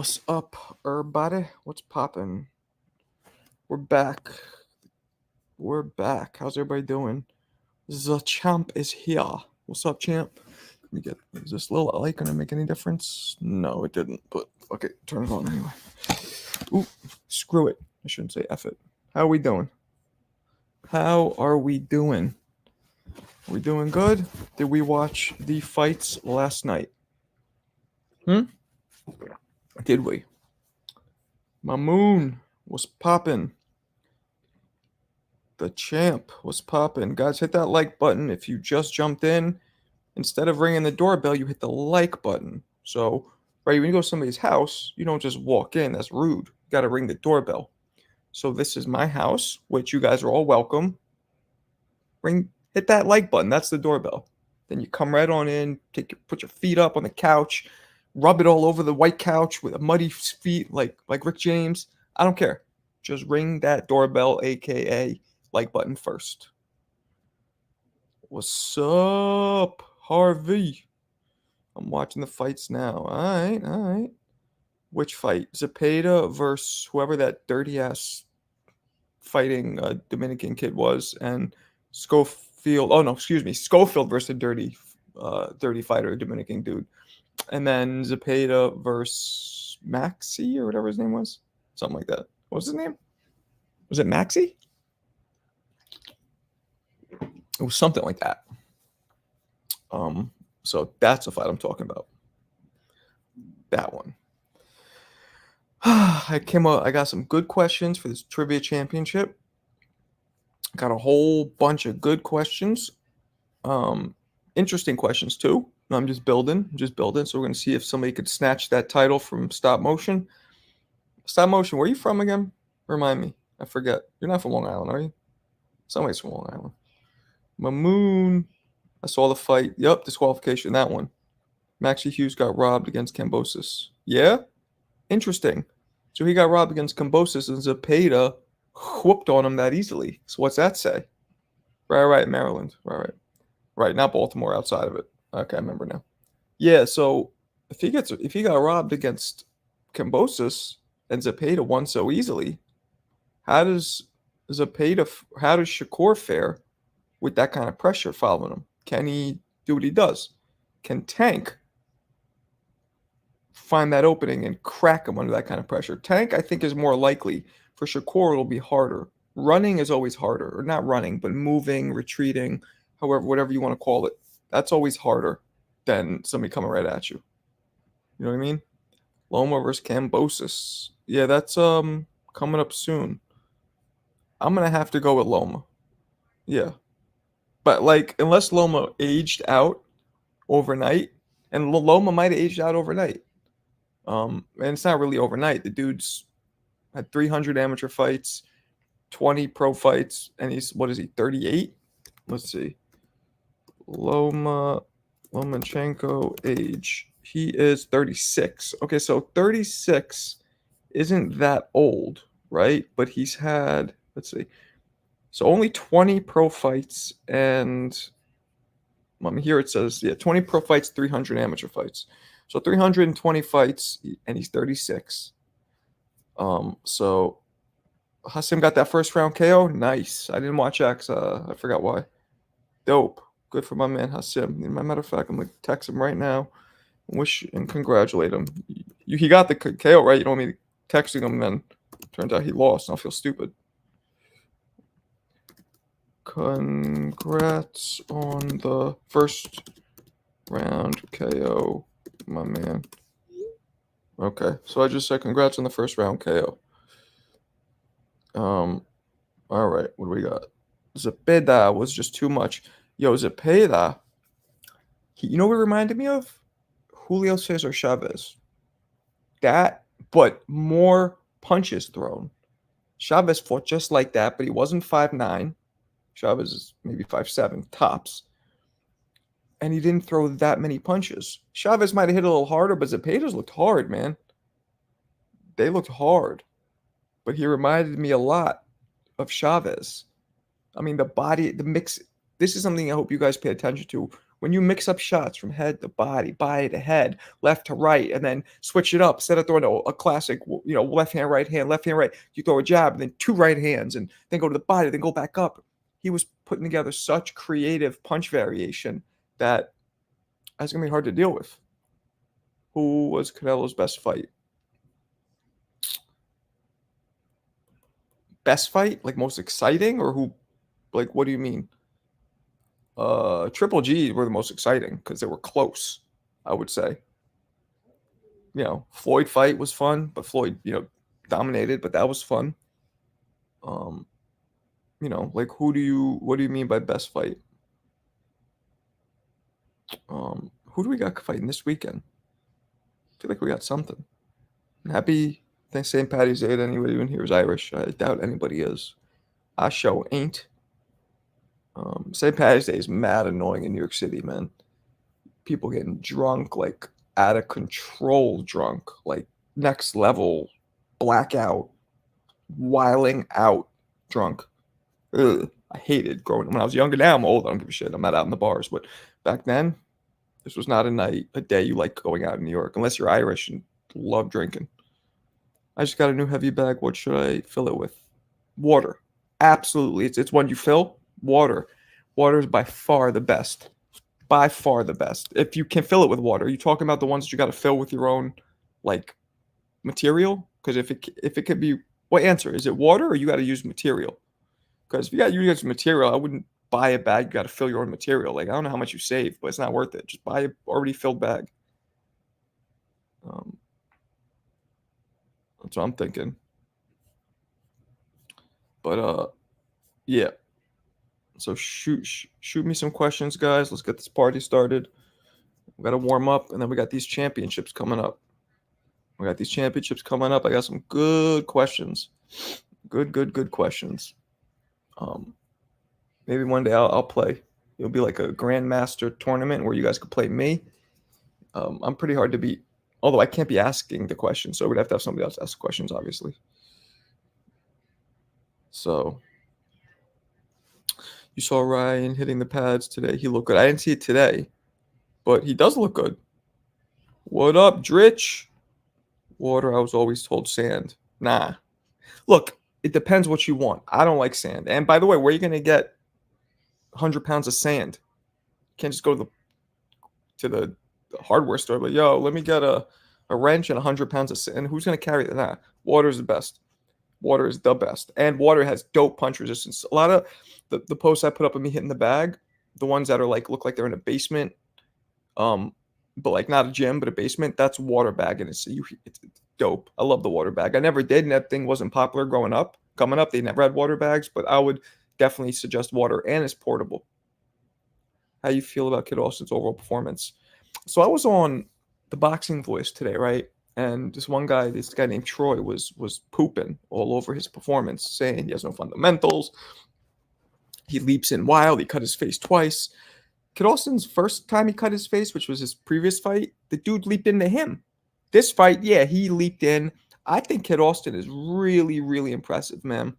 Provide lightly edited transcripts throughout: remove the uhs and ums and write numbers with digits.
What's up, everybody? What's poppin'? We're back. We're back. How's everybody doing? The champ is here. What's up, champ? Let me get. Is this little light gonna make any difference? No, it didn't. But okay, turn it on anyway. Ooh, screw it. I shouldn't say F it. How are we doing? How are we doing? Are we doing good? Did we watch the fights last night? Did we? My moon was popping. The champ was popping. Guys, hit that like button if you just jumped in. Instead of ringing the doorbell, you hit the like button. So, right, when you go to somebody's house, you don't just walk in. That's rude. You got to ring the doorbell. So this is my house, which you guys are all welcome. Hit that like button. That's the doorbell. Then you come right on in, put your feet up on the couch, rub it all over the white couch with a muddy feet like Rick James. I don't care. Just ring that doorbell, aka like button first. What's up, Harvey? I'm watching the fights now. All right. Which fight? Zepeda versus whoever that dirty ass fighting Dominican kid was, and Schofield. Oh no, excuse me, Schofield versus a dirty fighter, Dominican dude, and then Zepeda versus Maxi or whatever his name was, something like that. What was his name? Was it Maxi? It was something like that. So that's the fight I'm talking about. That one. I got some good questions for this trivia championship. Got a whole bunch of good questions. Interesting questions too. I'm just building. So we're gonna see if somebody could snatch that title from Stop Motion. Stop Motion, where are you from again? Remind me. I forget. You're not from Long Island, are you? Somebody's from Long Island. Mamoon. I saw the fight. Yep, disqualification, that one. Maxie Hughes got robbed against Kambosos. Yeah? Interesting. So he got robbed against Kambosos and Zepeda whooped on him that easily. So what's that say? Right, Maryland. Right, not Baltimore, outside of it. Okay, I remember now. Yeah, so if he got robbed against Kambosos and Zepeda won so easily, how does Shakur fare with that kind of pressure following him? Can he do what he does? Can Tank find that opening and crack him under that kind of pressure? Tank, I think, is more likely. For Shakur, it'll be harder. Running is always harder, or not running, but moving, retreating, whatever you want to call it. That's always harder than somebody coming right at you. You know what I mean? Loma versus Kambosos. Yeah, that's coming up soon. I'm gonna have to go with Loma. Yeah. But like, unless Loma aged out overnight, and Loma might have aged out overnight. And it's not really overnight. The dude's had 300 amateur fights, 20 pro fights, and he's, what is he, 38? Let's see. Lomachenko age. He is 36. Okay, so 36 isn't that old, right? But he's had, let's see. So only 20 pro fights, and here it says, 20 pro fights, 300 amateur fights. So 320 fights, and he's 36. So Hassim got that first round KO. Nice. I didn't watch X. I forgot why. Dope. Good for my man Hassim. As a matter of fact, I'm gonna text him right now. Wish and congratulate him. He got the KO, right? You don't want me texting him, and then turns out he lost, and I'll feel stupid. Congrats on the first round KO, my man. Okay, so I just said congrats on the first round KO. All right, what do we got? Zepeda was just too much. Yo, Zepeda, you know what it reminded me of? Julio Cesar Chavez. That, but more punches thrown. Chavez fought just like that, but he wasn't 5'9". Chavez is maybe 5'7", tops. And he didn't throw that many punches. Chavez might have hit a little harder, but Zepeda's looked hard, man. They looked hard. But he reminded me a lot of Chavez. I mean, the body, the mix. This is something I hope you guys pay attention to When you mix up shots from head to body to head, left to right, and then switch it up, instead of throwing a classic, left hand, left hand, right, you throw a jab and then two right hands and then go to the body, then go back up. He was putting together such creative punch variation that that's going to be hard to deal with. Who was Canelo's best fight? Best fight? Like most exciting? Or who, like, what do you mean? Triple G were the most exciting because they were close, I would say. Floyd fight was fun, but Floyd, dominated, but that was fun. Um, like what do you mean by best fight? Who do we got fighting this weekend? I feel like we got something. Happy St. Patty's Day to anybody in here is Irish. I doubt anybody is. I show ain't. St. Patty's Day is mad annoying in New York City, man. People getting drunk, like out of control drunk, like next level blackout, wiling out drunk. Ugh, I hated growing when I was younger. Now I'm old. I don't give a shit. I'm not out in the bars. But back then, this was not a day you like going out in New York, unless you're Irish and love drinking. I just got a new heavy bag. What should I fill it with? Water. Absolutely. It's one you fill. Water. Water is by far the best. By far the best. If you can fill it with water, are you talking about the ones that you got to fill with your own, like, material? Because if it could be, what answer is it? Water or you got to use material? Because if you got to use material, I wouldn't buy a bag. You got to fill your own material. Like, I don't know how much you save, but it's not worth it. Just buy a already filled bag. That's what I'm thinking. But yeah. So shoot me some questions, guys. Let's get this party started. We got to warm up, and then we got these championships coming up. I got some good questions. Good questions. Maybe one day I'll play. It'll be like a grandmaster tournament where you guys could play me. I'm pretty hard to beat, although I can't be asking the questions, so we'd have to have somebody else ask the questions, obviously. So you saw Ryan hitting the pads today. He looked good. I didn't see it today, but he does look good. What up, Dritch? Water, I was always told sand. Nah. Look, it depends what you want. I don't like sand. And by the way, where are you going to get 100 pounds of sand? You can't just go to the hardware store, but yo, let me get a wrench and 100 pounds of sand. Who's going to carry that? Nah. Water is the best. Water is the best. And water has dope punch resistance. A lot of the posts I put up of me hitting the bag, the ones that are like look like they're in a basement, but like not a gym, but a basement, that's water bag. And it's dope. I love the water bag. I never did, and that thing wasn't popular growing up. Coming up, they never had water bags, but I would definitely suggest water, and it's portable. How you feel about Kid Austin's overall performance? So I was on the Boxing Voice today, right? And this guy named Troy was pooping all over his performance, saying he has no fundamentals. He leaps in wild. He cut his face twice. Kid Austin's first time he cut his face, which was his previous fight, the dude leaped into him. This fight, yeah, he leaped in. I think Kid Austin is really, really impressive, man.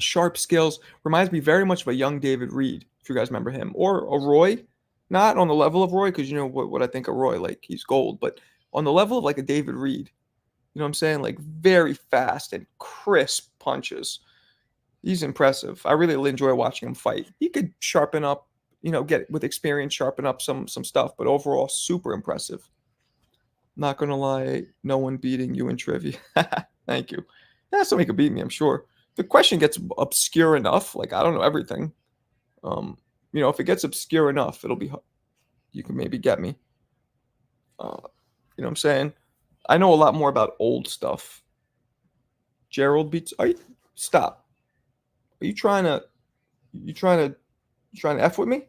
Sharp skills. Reminds me very much of a young David Reed, if you guys remember him. Or a Roy. Not on the level of Roy, because you know what I think of Roy. Like, he's gold. But on the level of like a David Reed. You know what I'm saying? Like, very fast and crisp punches. He's impressive. I really enjoy watching him fight. He could sharpen up, get with experience, sharpen up some stuff. But overall, super impressive. Not gonna lie, no one beating you in trivia. Thank you. Yeah, somebody could beat me, I'm sure. The question gets obscure enough. Like, I don't know everything. If it gets obscure enough, it'll be. You can maybe get me. You know what I'm saying? I know a lot more about old stuff. Gerald beats. Stop? Are you trying to? You trying to f with me?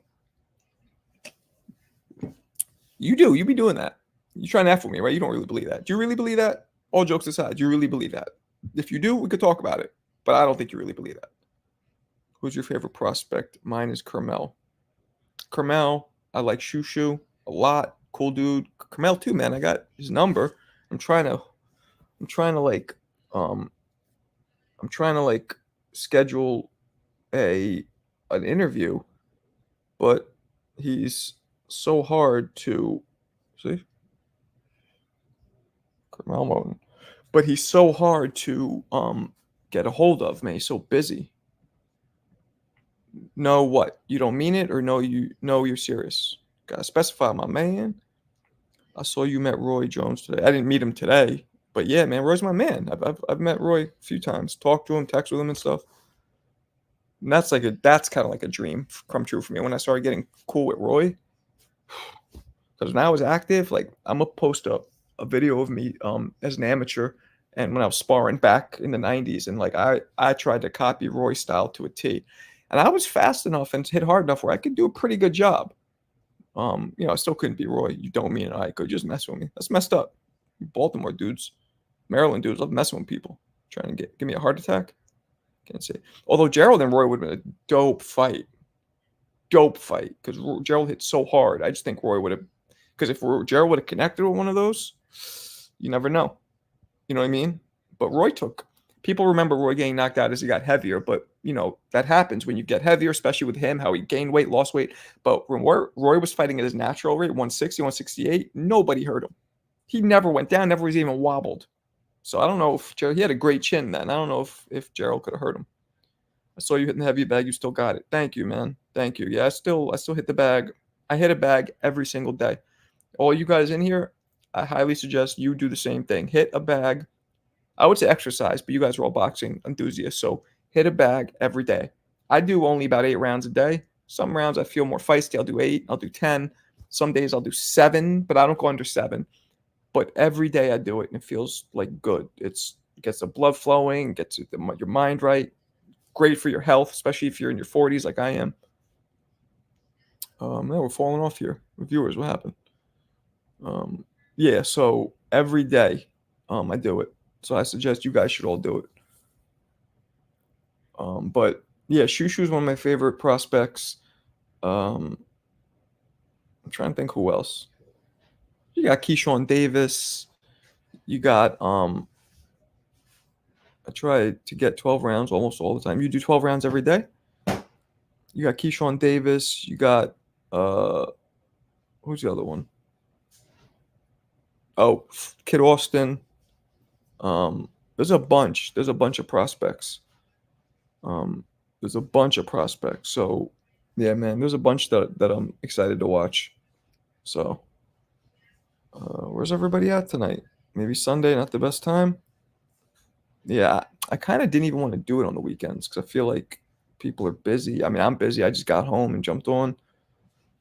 You do. You be doing that. You trying to f with me, right? You don't really believe that. Do you really believe that? All jokes aside, do you really believe that? If you do, we could talk about it. But I don't think you really believe that. Who's your favorite prospect? Mine is Carmel. Carmel, I like Shushu a lot. Cool dude. Carmel too, man. I got his number. I'm trying to schedule an interview, but he's so hard to see. Malmo, but he's so hard to get a hold of, man. He's so busy. No, what? You don't mean it, or no, you're serious. Gotta specify, my man. I saw you met Roy Jones today. I didn't meet him today, but yeah, man, Roy's my man. I've met Roy a few times, talked to him, text with him and stuff. And that's kind of like a dream come true for me when I started getting cool with Roy. Because when I was active, like I'm gonna post a video of me as an amateur and when I was sparring back in the 90s, and like I tried to copy Roy's style to a T. And I was fast enough and hit hard enough where I could do a pretty good job. I still couldn't be Roy. You don't mean I could just mess with me. That's messed up. Baltimore dudes, Maryland dudes love messing with people. Trying to give me a heart attack. Can't say. Although Gerald and Roy would have been a dope fight. Dope fight. Because Gerald hit so hard. I just think Roy would have. Because if Gerald would have connected with one of those, you never know. You know what I mean? But Roy took. People remember Roy getting knocked out as he got heavier, but that happens when you get heavier, especially with him, how he gained weight, lost weight. But when Roy was fighting at his natural rate, 160, 168, nobody hurt him. He never went down, never was even wobbled. So I don't know if Gerald, he had a great chin then. I don't know if Gerald could have hurt him. I saw you hitting the heavy bag. You still got it. Thank you, man. Thank you. Yeah, I still hit the bag. I hit a bag every single day. All you guys in here, I highly suggest you do the same thing. Hit a bag. I would say exercise, but you guys are all boxing enthusiasts, so hit a bag every day. I do only about 8 rounds a day. Some rounds I feel more feisty. I'll do 8. I'll do 10. Some days I'll do 7, but I don't go under 7. But every day I do it, and it feels like good. It gets the blood flowing, gets your mind right. Great for your health, especially if you're in your 40s like I am. Yeah, we're falling off here. Viewers, what happened? Yeah, so every day I do it. So I suggest you guys should all do it. But yeah, Shushu's one of my favorite prospects. I'm trying to think who else. You got Keyshawn Davis. You got I try to get 12 rounds almost all the time. You do 12 rounds every day? You got Keyshawn Davis. You got who's the other one? Oh, Kid Austin. There's a bunch. There's a bunch of prospects. There's a bunch of prospects. So yeah, man, there's a bunch that I'm excited to watch. So where's everybody at tonight? Maybe Sunday, not the best time. Yeah, I kind of didn't even want to do it on the weekends because I feel like people are busy. I mean, I'm busy. I just got home and jumped on.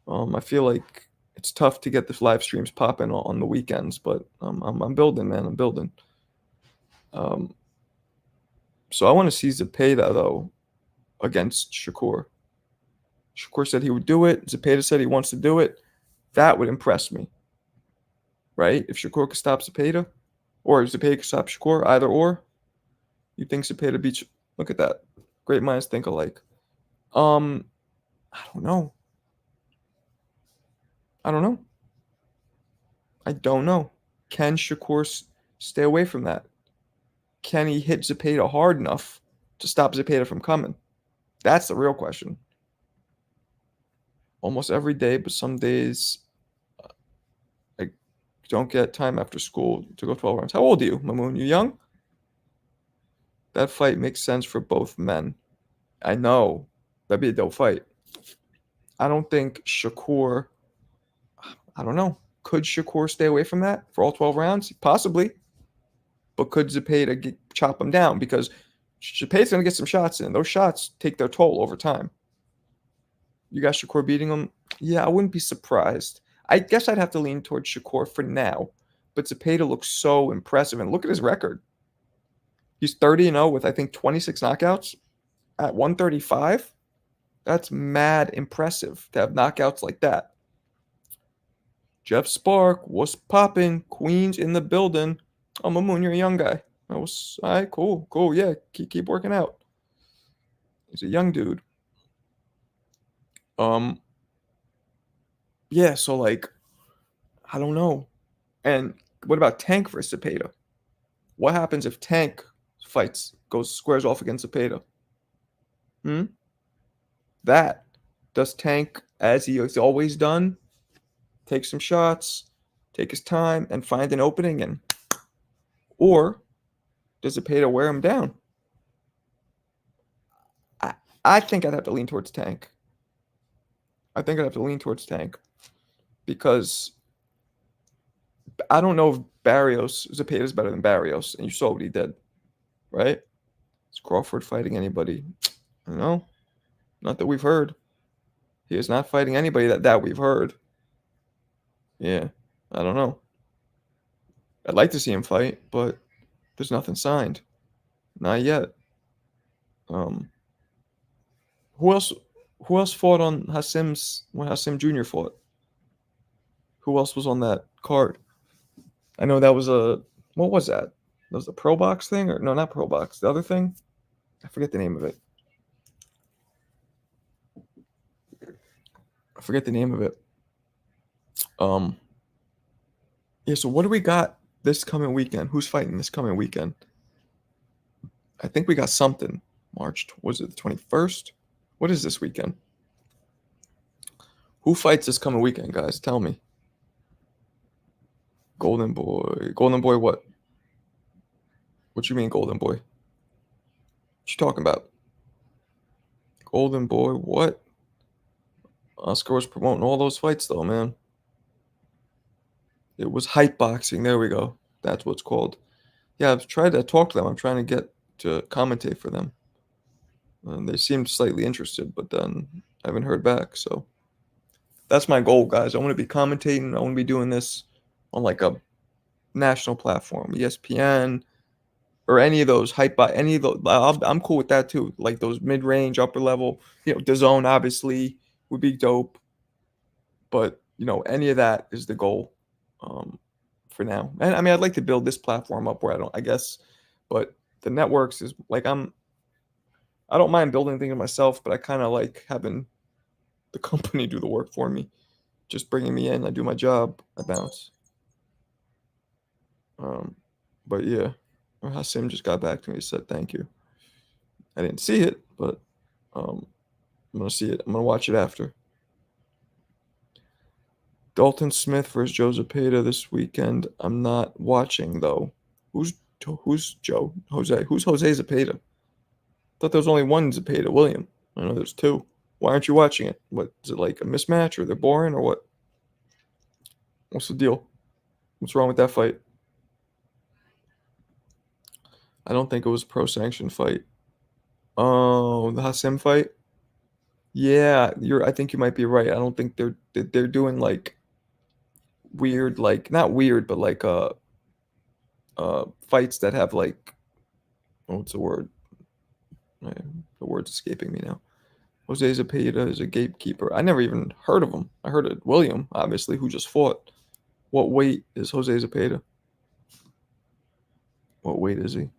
I feel like it's tough to get the live streams popping on the weekends, but I'm building, man. I'm building. So I want to see Zepeda though against Shakur. Shakur said he would do it. Zepeda said he wants to do it. That would impress me, right? If Shakur could stop Zepeda, or if Zepeda could stop Shakur, either or. You think Zepeda beats? Look at that. Great minds think alike. I don't know. I don't know. I don't know. Can Shakur stay away from that? Can he hit Zepeda hard enough to stop Zepeda from coming? That's the real question. Almost every day, but some days I don't get time after school to go 12 rounds. How old are you, Mamoon? You young? That fight makes sense for both men. I know. That'd be a dope fight. I don't think Shakur, I don't know. Could Shakur stay away from that for all 12 rounds? Possibly. But could Zepeda chop him down? Because Zepeda's going to get some shots in. Those shots take their toll over time. You got Shakur beating him? Yeah, I wouldn't be surprised. I guess I'd have to lean towards Shakur for now. But Zepeda looks so impressive. And look at his record. He's 30-0 with, I think, 26 knockouts at 135. That's mad impressive to have knockouts like that. Jeff Spark, what's popping? Queens in the building. Oh, Mamoon, you're a young guy. All right, cool. Yeah, keep working out. He's a young dude. Yeah, so like, I don't know. And what about Tank versus Zepeda? What happens if Tank squares off against Zepeda? Does Tank as he has always done, take some shots, take his time, and find an opening? And or does Zepeda wear him down? I, I think I'd have to lean towards Tank. I think I'd have to lean towards Tank because I don't know if Zepeda's better than Barrios, and you saw what he did, right? Is Crawford fighting anybody? I don't know. Not that we've heard. He is not fighting anybody that we've heard. Yeah, I don't know. I'd like to see him fight, but there's nothing signed. Not yet. Um, who else? Who else fought on Hassim's when Hassim Jr. fought? Who else was on that card? I know that was a what was that? That was the Pro Box thing, or no, not Pro Box. The other thing, I forget the name of it. I forget the name of it. Um, yeah. So what do we got this coming weekend? Who's fighting this coming weekend? I think we got something. March was it the 21st? What is this weekend? Who fights this coming weekend, guys? Tell me. Golden Boy. Golden Boy what? What you mean, Golden Boy? What you talking about? Golden Boy what? Oscar was promoting all those fights though, man. It was hype boxing. There we go. That's what's called. Yeah, I've tried to talk to them. I'm trying to get to commentate for them. And they seemed slightly interested, but then I haven't heard back. So that's my goal, guys. I want to be commentating. I want to be doing this on like a national platform, ESPN, or any of those hype by any of those. I'm cool with that too. Like those mid-range, upper level. DAZN obviously would be dope, but any of that is the goal for now. And I mean, I'd like to build this platform up where I guess, but the networks is like I don't mind building things myself, but I kind of like having the company do the work for me. Just bringing me in, I do my job, I bounce. But yeah, Hassim just got back to me. He said thank you. I didn't see it, but I'm gonna see it. I'm gonna watch it after. Dalton Smith versus Joe Zepeda this weekend. I'm not watching though. Who's Joe? Jose? Who's Jose Zepeda? Thought there was only one Zepeda, William. I know there's two. Why aren't you watching it? What is it like a mismatch or they're boring or what? What's the deal? What's wrong with that fight? I don't think it was a pro sanctioned fight. Oh, the Hassim fight? Yeah, I think you might be right. I don't think they're doing like weird, like not weird, but like fights that have like what's the word? The word's escaping me now. Jose Zepeda is a gatekeeper. I never even heard of him. I heard of William, obviously, who just fought. What weight is Jose Zepeda? What weight is he?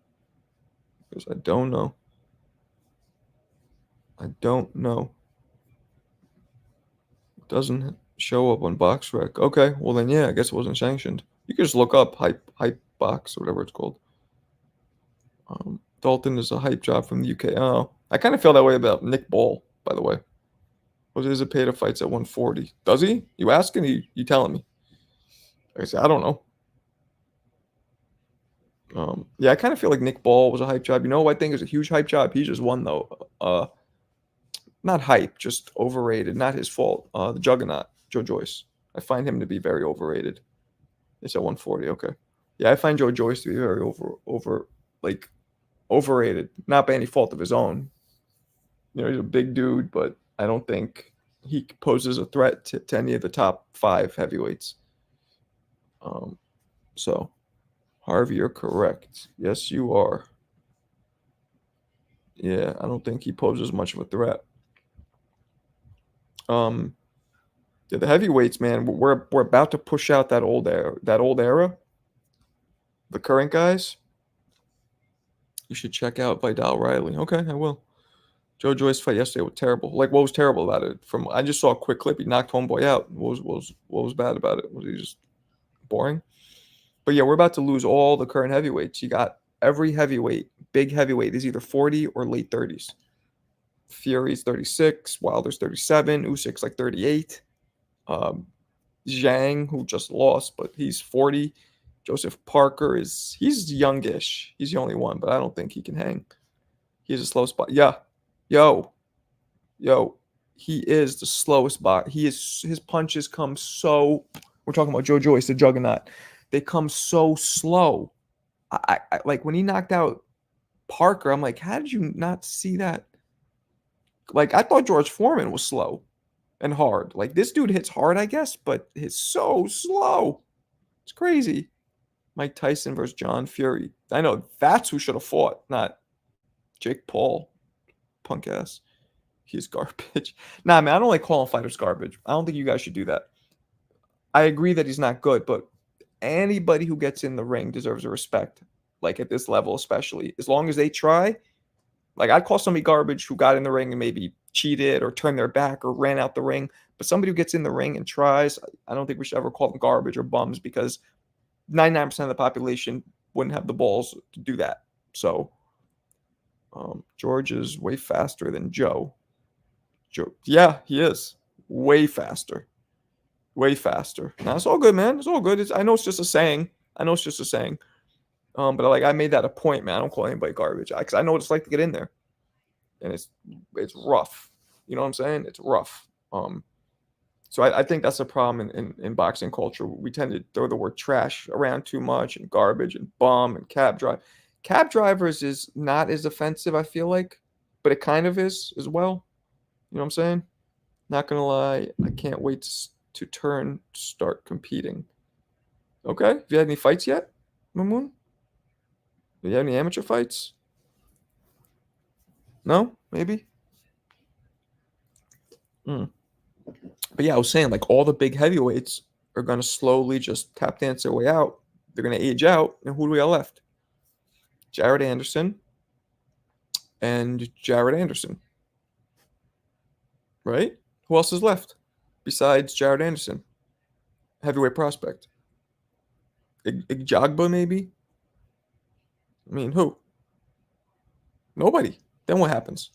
Because I don't know. I don't know. It doesn't show up on BoxRec. Okay, well then yeah, I guess it wasn't sanctioned. You can just look up hype box or whatever it's called. Dalton is a hype job from the UK. Oh, I kind of feel that way about Nick Ball, by the way. Jose Zepeda fights at 140. Does he? You asking? You telling me? Like I said, I don't know. Yeah, I kind of feel like Nick Ball was a hype job. You know, I think is a huge hype job. He just won though. Not hype, just overrated. Not his fault. The Juggernaut, Joe Joyce. I find him to be very overrated. It's at 140. Okay. Yeah, I find Joe Joyce to be very like overrated. Not by any fault of his own. He's a big dude, but I don't think he poses a threat to any of the top 5 heavyweights. So, Harvey, you're correct. Yes, you are. Yeah, I don't think he poses much of a threat. Yeah, the heavyweights, man, we're about to push out that old era. The current guys, you should check out Vidal Riley. Okay, I will. Joe Joyce fight yesterday was terrible. Like, what was terrible about it? I just saw a quick clip. He knocked homeboy out. What was bad about it? Was he just boring? But yeah, we're about to lose all the current heavyweights. You got every heavyweight, big heavyweight, is either 40 or late 30s. Fury's 36, Wilder's 37, Usyk's like 38. Um, Zhang, who just lost, but he's 40. Joseph Parker he's youngish. He's the only one, but I don't think he can hang. He has a slow spot. Yeah. Yo. Yo. He is the slowest bot. His punches come so we're talking about Joe Joyce, the juggernaut. They come so slow. I like when he knocked out Parker, I'm like, how did you not see that? Like I thought George Foreman was slow and hard. Like this dude hits hard, I guess, but it's so slow. It's crazy. Mike Tyson versus John Fury. I know that's who should have fought, not Jake Paul. Punk ass. He's garbage. Nah, man, I don't like calling fighters garbage. I don't think you guys should do that. I agree that he's not good, but anybody who gets in the ring deserves a respect. Like at this level, especially. As long as they try. Like I'd call somebody garbage who got in the ring and maybe cheated or turned their back or ran out the ring. But somebody who gets in the ring and tries, I don't think we should ever call them garbage or bums because 99% of the population wouldn't have the balls to do that. So George is way faster than Joe. Yeah, he is way faster. Way faster. Now it's all good, man. It's all good. I know it's just a saying. But like I made that a point, man. I don't call anybody garbage because I know what it's like to get in there, and it's rough. You know what I'm saying? It's rough. So I think that's a problem in boxing culture. We tend to throw the word trash around too much and garbage and bum and cab drive. Cab drivers is not as offensive, I feel like, but it kind of is as well. You know what I'm saying? Not gonna lie, I can't wait to start competing. Okay, have you had any fights yet, Mamoon? Do you have any amateur fights? No, maybe. Hmm. But yeah, I was saying like all the big heavyweights are gonna slowly just tap dance their way out. They're gonna age out, and who do we got left? Jared Anderson and Jared Anderson, right? Who else is left besides Jared Anderson? Heavyweight prospect. Igjagba, maybe? I mean, who? Nobody. Then what happens?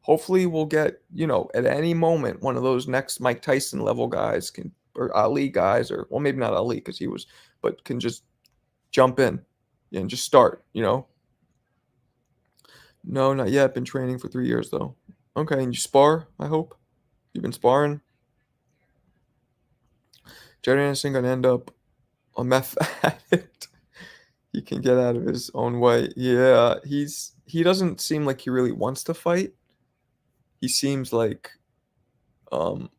Hopefully, we'll get, at any moment, one of those next Mike Tyson level guys or Ali guys, or, well, maybe not Ali because but can just jump in and just start. No, not yet. Been training for 3 years, though. Okay, and you spar, I hope? You've been sparring? Jared Anderson going to end up a meth addict. He can get out of his own way. Yeah, he doesn't seem like he really wants to fight. He seems like, um,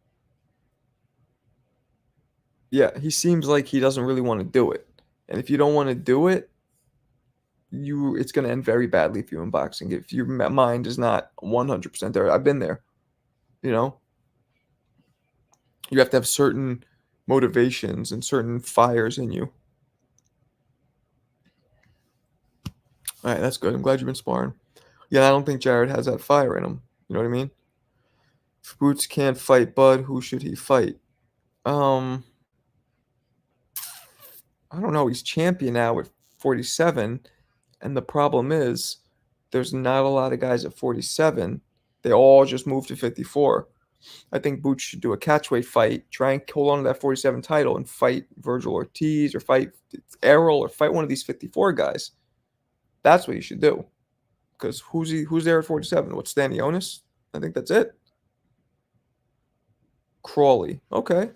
yeah, he seems like he doesn't really want to do it. And if you don't want to do it, it's going to end very badly for you in boxing. If your mind is not 100% there, I've been there. You know, you have to have certain motivations and certain fires in you. All right, that's good. I'm glad you've been sparring. Yeah, I don't think Jared has that fire in him. You know what I mean? If Boots can't fight Bud, who should he fight? I don't know. He's champion now at 47, and the problem is there's not a lot of guys at 47. They all just moved to 54. I think Boots should do a catchweight fight, try and hold on to that 47 title and fight Virgil Ortiz or fight Errol or fight one of these 54 guys. That's what you should do. Because who's there at 47? What's Stanionis? I think that's it. Crawley. Okay.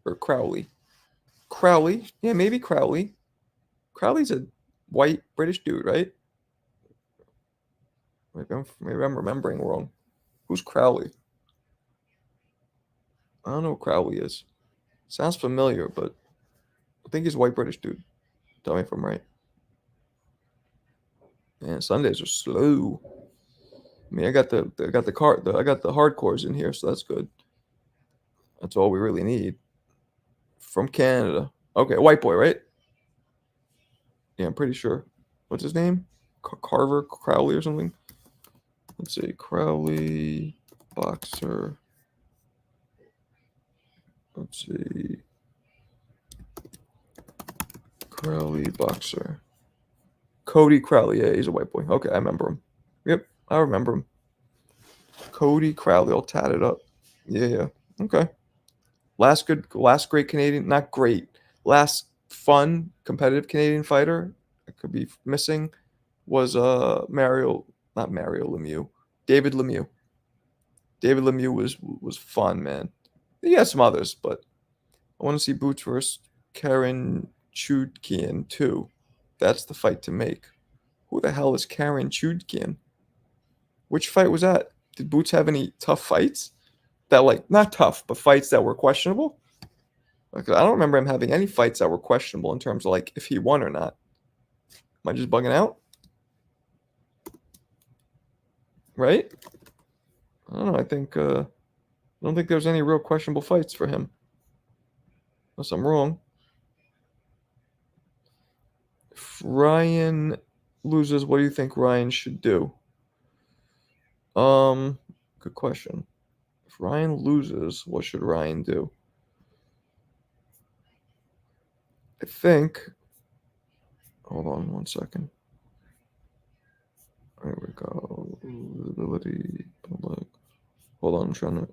Or Crowley. Crowley. Yeah, maybe Crowley. Crowley's a white British dude, right? Maybe I'm remembering wrong. Who's Crowley? I don't know who Crowley is. Sounds familiar, but I think he's a white British dude. Tell me if I'm right. Man, Sundays are slow. I mean, I got the hardcores in here, so that's good. That's all we really need. From Canada. Okay, white boy, right? Yeah, I'm pretty sure. What's his name? Carver Crowley or something? Let's see. Crowley, boxer. Let's see. Crowley, boxer. Cody Crowley. Yeah, he's a white boy. Okay, I remember him. Yep, I remember him. Cody Crowley all tatted up. Yeah. Okay. Last great Canadian, not great. Last fun competitive Canadian fighter that could be missing was not Mario Lemieux, David Lemieux. David Lemieux was fun, man. He had some others, but I want to see Boots versus Karen Chudkian too. That's the fight to make. Who the hell is Karen Chudkian? Which fight was that? Did Boots have any tough fights? That like not tough, but fights that were questionable? Like I don't remember him having any fights that were questionable in terms of like if he won or not. Am I just bugging out? Right? I don't know. I don't think there's any real questionable fights for him. Unless I'm wrong. If Ryan loses, what do you think Ryan should do? Good question. If Ryan loses, what should Ryan do? I think. Hold on 1 second. There we go. Visibility. Public. Hold on, I'm trying to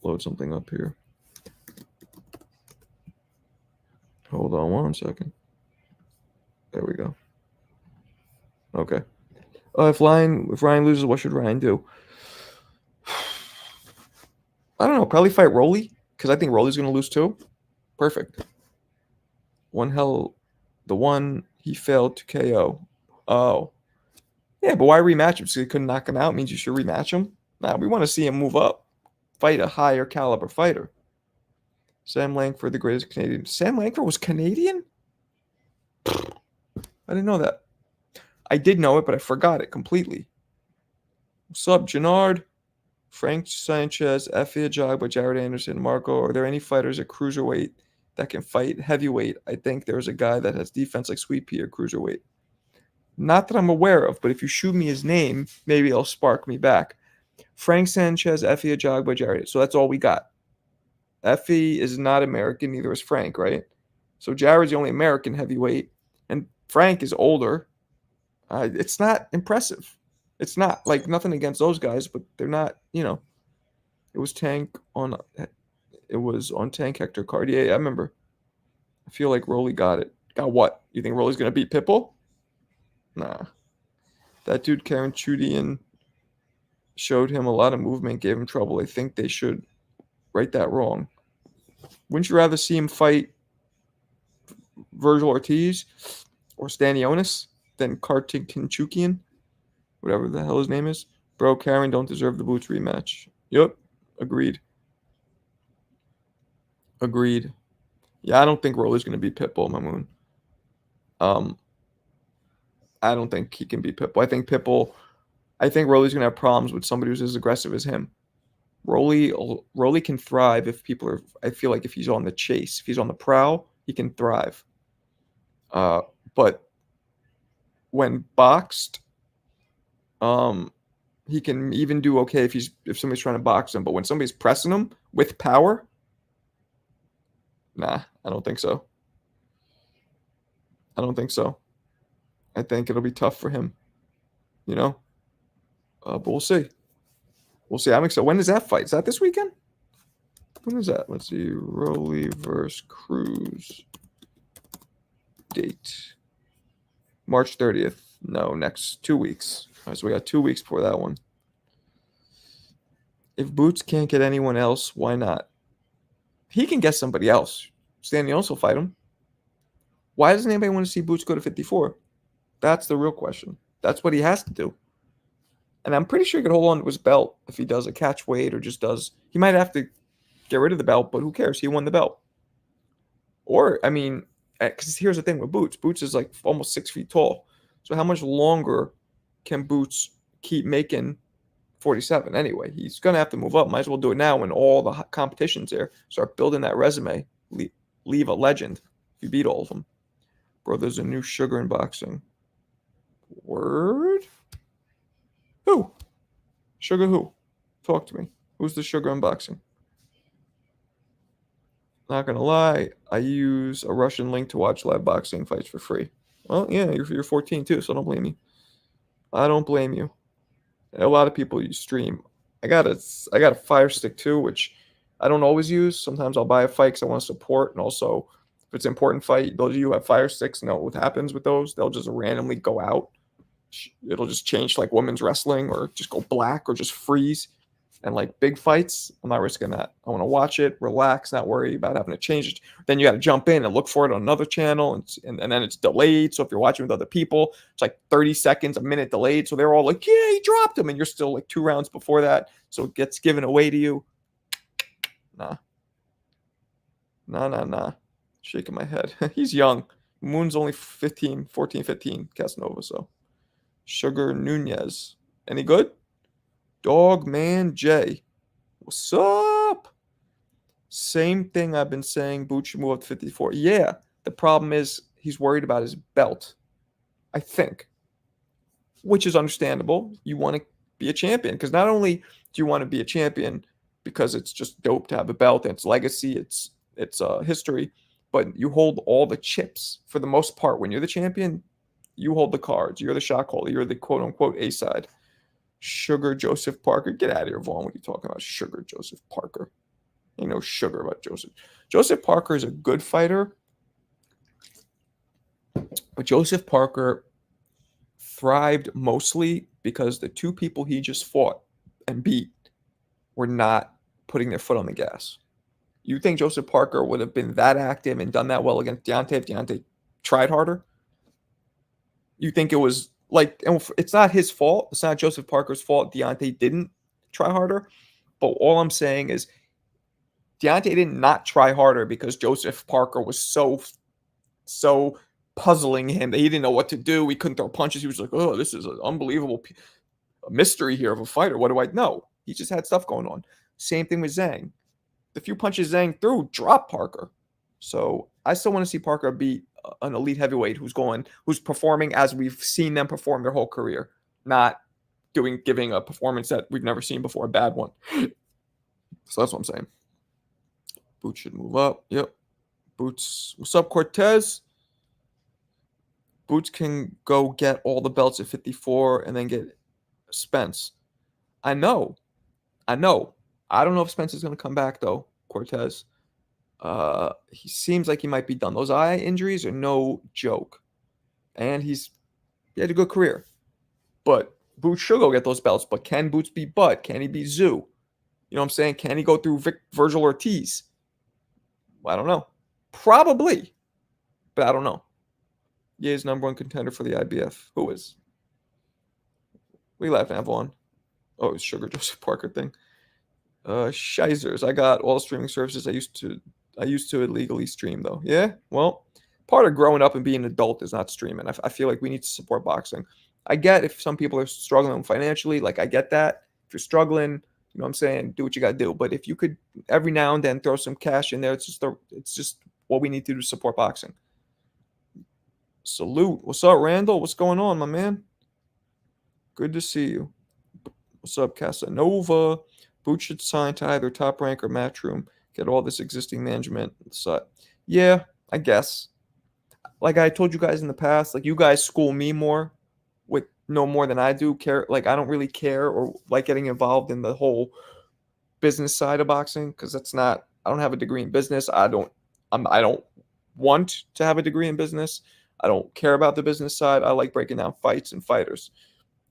load something up here. Hold on 1 second. There we go. Okay. If Ryan loses, what should Ryan do? I don't know. Probably fight Rolly because I think Rolly's going to lose too. Perfect. The one he failed to KO. Oh, yeah, but why rematch him? So he couldn't knock him out means you should rematch him. Nah, we want to see him move up, fight a higher caliber fighter. Sam Langford, the greatest Canadian. Sam Langford was Canadian? I didn't know that. I did know it, but I forgot it completely. What's up, Jannard? Frank Sanchez, Effie Ajagba, Jared Anderson, Marco. Are there any fighters at cruiserweight that can fight heavyweight? I think there's a guy that has defense like Sweet Pea at cruiserweight. Not that I'm aware of, but if you shoot me his name, maybe it'll spark me back. Frank Sanchez, Effie Ajagba, Jared. So that's all we got. Effie is not American, neither is Frank, right? So Jared's the only American heavyweight, and Frank is older. It's not impressive. It's not like nothing against those guys, but they're not. It was on Tank Hector card. Yeah, I remember. I feel like Rolly got it. Got what? You think Rolly's gonna beat Pitbull? Nah. That dude Karen Chudian showed him a lot of movement, gave him trouble. I think they should right that wrong. Wouldn't you rather see him fight Virgil Ortiz or Stanionis than Kartik Kinchukian? Whatever the hell his name is. Bro, Karen don't deserve the Boots rematch. Yep. Agreed. Yeah, I don't think Rolly's going to beat Pitbull, Mamoon. I don't think he can beat Pitbull. I think Rolly's going to have problems with somebody who's as aggressive as him. Rolly can thrive if I feel like if he's on the chase, if he's on the prowl, he can thrive. But when boxed, he can even do okay if somebody's trying to box him. But when somebody's pressing him with power, nah, I don't think so. I think it'll be tough for him, but we'll see. I'm excited. When is that fight? Is that this weekend? When is that? Let's see. Rolly versus Cruz. Date. March 30th. No, next 2 weeks. All right, so we got 2 weeks before that one. If Boots can't get anyone else, why not? He can get somebody else. Stanionis will fight him. Why doesn't anybody want to see Boots go to 54? That's the real question. That's what he has to do. And I'm pretty sure he could hold on to his belt if he does a catch weight or just does. He might have to get rid of the belt, but who cares? He won the belt. Or, I mean, because here's the thing with Boots. Boots is like almost 6 feet tall. So how much longer can Boots keep making 47 anyway? He's going to have to move up. Might as well do it now when all the competition's there. Start building that resume. Leave a legend if you beat all of them. Bro, there's a new sugar in boxing. Word? Who? Sugar who? Talk to me. Who's the sugar in boxing? Not gonna lie, I use a Russian link to watch live boxing fights for free. Well, yeah, you're 14 too, so I don't blame you. A lot of people you stream I got a Fire Stick too, which I don't always use. Sometimes I'll buy a fight because I want to support, and also if it's an important fight, those of you who have Fire Sticks know what happens with those. They'll just randomly go out. It'll just change to like women's wrestling, or just go black, or just freeze. And like big fights, I'm not risking that. I want to watch it, relax, not worry about having to change it. Then you got to jump in and look for it on another channel, and then it's delayed. So if you're watching with other people, it's like 30 seconds, a minute delayed. So they're all like, "Yeah, he dropped him," and you're still like 2 rounds before that, so it gets given away to you. Nah, nah, nah, nah. Shaking my head. He's young. Moon's only 15, 14, 15. Casanova. So Sugar Nunez, any good? Dog Man J, what's up? Same thing I've been saying. Boots should move up to 54. Yeah, the problem is he's worried about his belt, I think, which is understandable. You want to be a champion because not only do you want to be a champion because it's just dope to have a belt and it's legacy, it's history, but you hold all the chips for the most part. When you're the champion, you hold the cards. You're the shot caller. You're the quote unquote A side. Sugar Joseph Parker, get out of here, Vaughn. What are you talking about? Sugar Joseph Parker. Ain't no sugar about Joseph. Joseph Parker is a good fighter, but Joseph Parker thrived mostly because the two people he just fought and beat were not putting their foot on the gas. You think Joseph Parker would have been that active and done that well against Deontay if Deontay tried harder? You think it was like, and it's not his fault. It's not Joseph Parker's fault Deontay didn't try harder. But all I'm saying is Deontay did not try harder because Joseph Parker was so puzzling him that he didn't know what to do. He couldn't throw punches. He was like, "Oh, this is an unbelievable mystery here of a fighter. What do I know?" He just had stuff going on. Same thing with Zhang. The few punches Zhang threw dropped Parker. So I still want to see Parker beat an elite heavyweight who's performing as we've seen them perform their whole career, not giving a performance that we've never seen before, a bad one. So that's what I'm saying. Boots should move up. Yep. Boots. What's up, Cortez? Boots can go get all the belts at 54 and then get Spence. I know. I know. I don't know if Spence is going to come back, though, Cortez. He seems like he might be done. Those eye injuries are no joke. And he had a good career. But Boots should go get those belts. But can Boots beat Bud? Can he beat Zoo? You know what I'm saying? Can he go through Virgil Ortiz? Well, I don't know. Probably. But I don't know. Yeah, he's number one contender for the IBF. Who is? We laughing at Vaughn. Oh, it's Sugar Joseph Parker thing. Shizers. I got all streaming services. I used to illegally stream though. Yeah. Well, part of growing up and being an adult is not streaming. I feel like we need to support boxing. I get if some people are struggling financially, like I get that. If you're struggling, you know what I'm saying, do what you got to do. But if you could every now and then throw some cash in there, it's just what we need to do to support boxing. Salute. What's up, Randall? What's going on, my man? Good to see you. What's up, Casanova? Boots should sign to either Top Rank or Matchroom. Get all this existing management. So, yeah, I guess. Like I told you guys in the past, like you guys school me more with no more than I do. Care like I don't really care or like getting involved in the whole business side of boxing because that's not. I don't have a degree in business. I don't want to have a degree in business. I don't care about the business side. I like breaking down fights and fighters.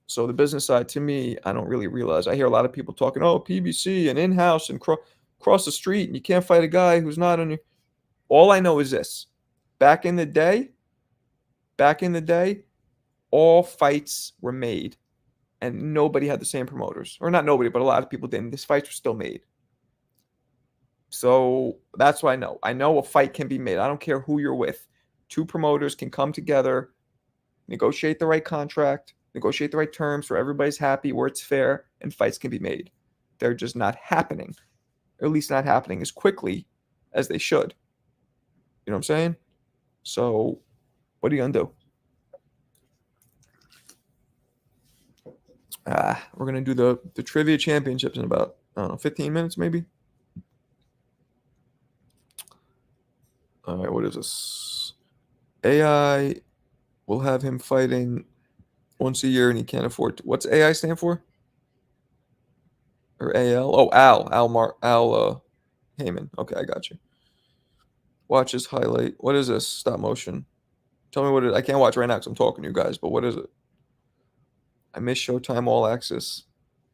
So the business side, to me, I don't really realize. I hear a lot of people talking, oh, PBC and in-house and cross the street, and you can't fight a guy who's not on your. All I know is this: back in the day, all fights were made, and nobody had the same promoters, or not nobody, but a lot of people didn't. These fights were still made. So that's what I know. I know a fight can be made. I don't care who you're with. Two promoters can come together, negotiate the right contract, negotiate the right terms where everybody's happy, where it's fair, and fights can be made. They're just not happening, or at least not happening as quickly as they should. You know what I'm saying? So what are you going to do? We're going to do the trivia championships in about, I don't know, 15 minutes maybe? All right, what is this? AI will have him fighting once a year and he can't afford to. What's AI stand for? Or AL? Oh, Al Heyman. Okay, I got you. Watch his highlight. What is this? Stop motion. Tell me what it is. I can't watch right now because I'm talking to you guys, but what is it? I miss Showtime All Access.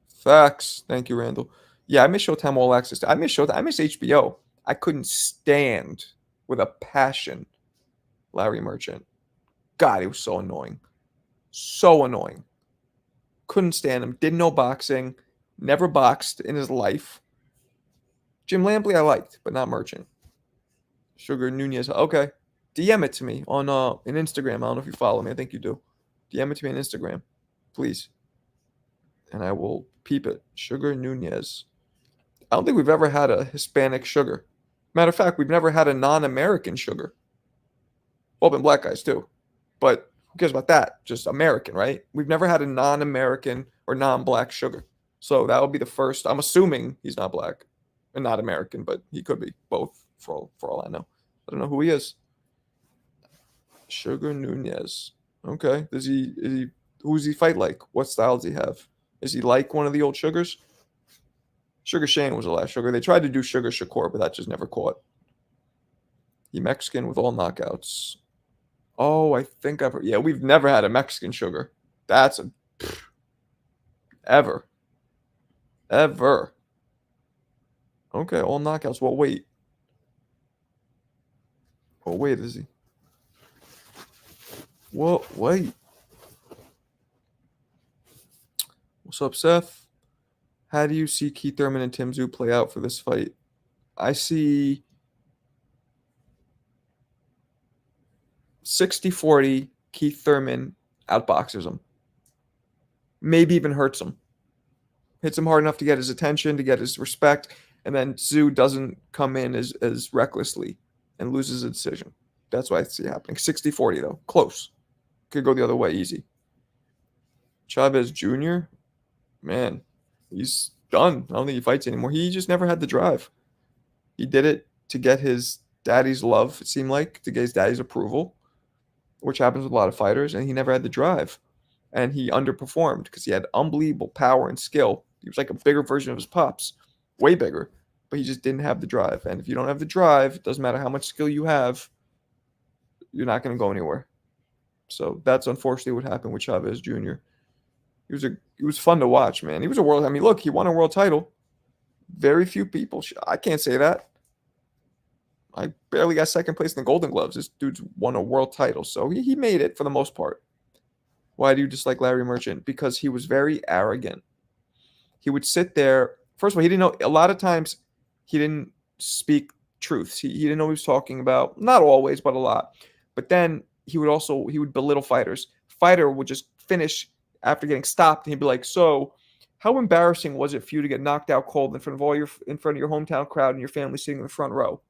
Facts. Thank you, Randall. Yeah, I miss Showtime All Access. I miss Showtime. I miss HBO. I couldn't stand with a passion Larry Merchant. God, he was so annoying. So annoying. Couldn't stand him. Didn't know boxing. Never boxed in his life. Jim Lampley I liked, but not Merchant. Sugar Nunez. Okay. DM it to me on in Instagram. I don't know if you follow me. I think you do. DM it to me on Instagram, please, and I will peep it. Sugar Nunez. I don't think we've ever had a Hispanic Sugar. Matter of fact, we've never had a non-American Sugar. Well, been black guys too, but who cares about that? Just American, right? We've never had a non-American or non-black Sugar. So that would be the first. I'm assuming he's not black and not American, but he could be both for all I know. I don't know who he is. Sugar Nunez. Okay. Who does he fight like? What style does he have? Is he like one of the old Sugars? Sugar Shane was the last Sugar. They tried to do Sugar Shakur, but that just never caught. He Mexican with all knockouts. Oh, I think I've heard. Yeah, we've never had a Mexican Sugar. That's a ever. Ever. Okay, all knockouts. Well, wait. Oh, wait, is he? Well, wait. What's up, Seth? How do you see Keith Thurman and Tim Tszyu play out for this fight? I see 60-40 Keith Thurman outboxes him. Maybe even hurts him. Hits him hard enough to get his attention, to get his respect, and then Tszyu doesn't come in as recklessly and loses a decision. That's what I see happening. 60-40, though. Close. Could go the other way easy. Chavez Jr., man, he's done. I don't think he fights anymore. He just never had the drive. He did it to get his daddy's love, it seemed like, to get his daddy's approval, which happens with a lot of fighters, and he never had the drive. And he underperformed because he had unbelievable power and skill. He was like a bigger version of his pops, way bigger, but he just didn't have the drive. And if you don't have the drive, it doesn't matter how much skill you have, you're not going to go anywhere. So that's unfortunately what happened with Chavez Jr. He was fun to watch, man. He was a world. I mean, look, he won a world title. Very few people. I can't say that. I barely got second place in the Golden Gloves. This dude's won a world title, so he made it for the most part. Why do you dislike Larry Merchant? Because he was very arrogant. He would sit there. First of all, he didn't know. A lot of times, he didn't speak truths. He didn't know what he was talking about. Not always, but a lot. But then he would belittle fighters. Fighter would just finish after getting stopped, and he'd be like, "So, how embarrassing was it for you to get knocked out cold in front of your hometown crowd and your family sitting in the front row?"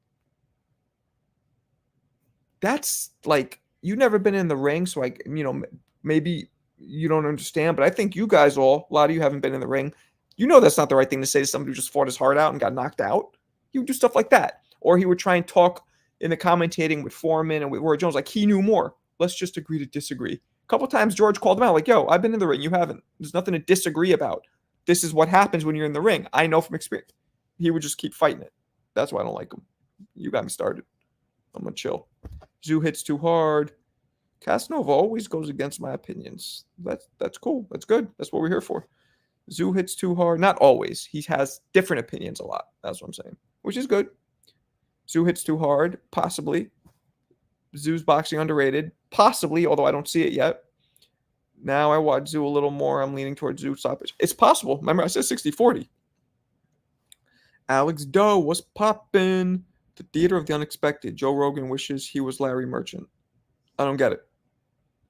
That's like, you've never been in the ring, so maybe you don't understand, but I think you guys a lot of you haven't been in the ring. You know that's not the right thing to say to somebody who just fought his heart out and got knocked out. He would do stuff like that. Or he would try and talk in the commentating with Foreman and with Roy Jones like he knew more. Let's just agree to disagree. A couple times George called him out like, "Yo, I've been in the ring. You haven't. There's nothing to disagree about. This is what happens when you're in the ring. I know from experience." He would just keep fighting it. That's why I don't like him. You got me started. I'm going to chill. Tszyu hits too hard. Casanova always goes against my opinions. That's cool. That's good. That's what we're here for. Tszyu hits too hard. Not always. He has different opinions a lot. That's what I'm saying. Which is good. Tszyu hits too hard. Possibly. Tzew's boxing underrated. Possibly, although I don't see it yet. Now I watch Tszyu a little more. I'm leaning towards Tszyu stoppage. It's possible. Remember, I said 60-40. Alex Doe was popping. The Theater of the Unexpected. Joe Rogan wishes he was Larry Merchant. I don't get it.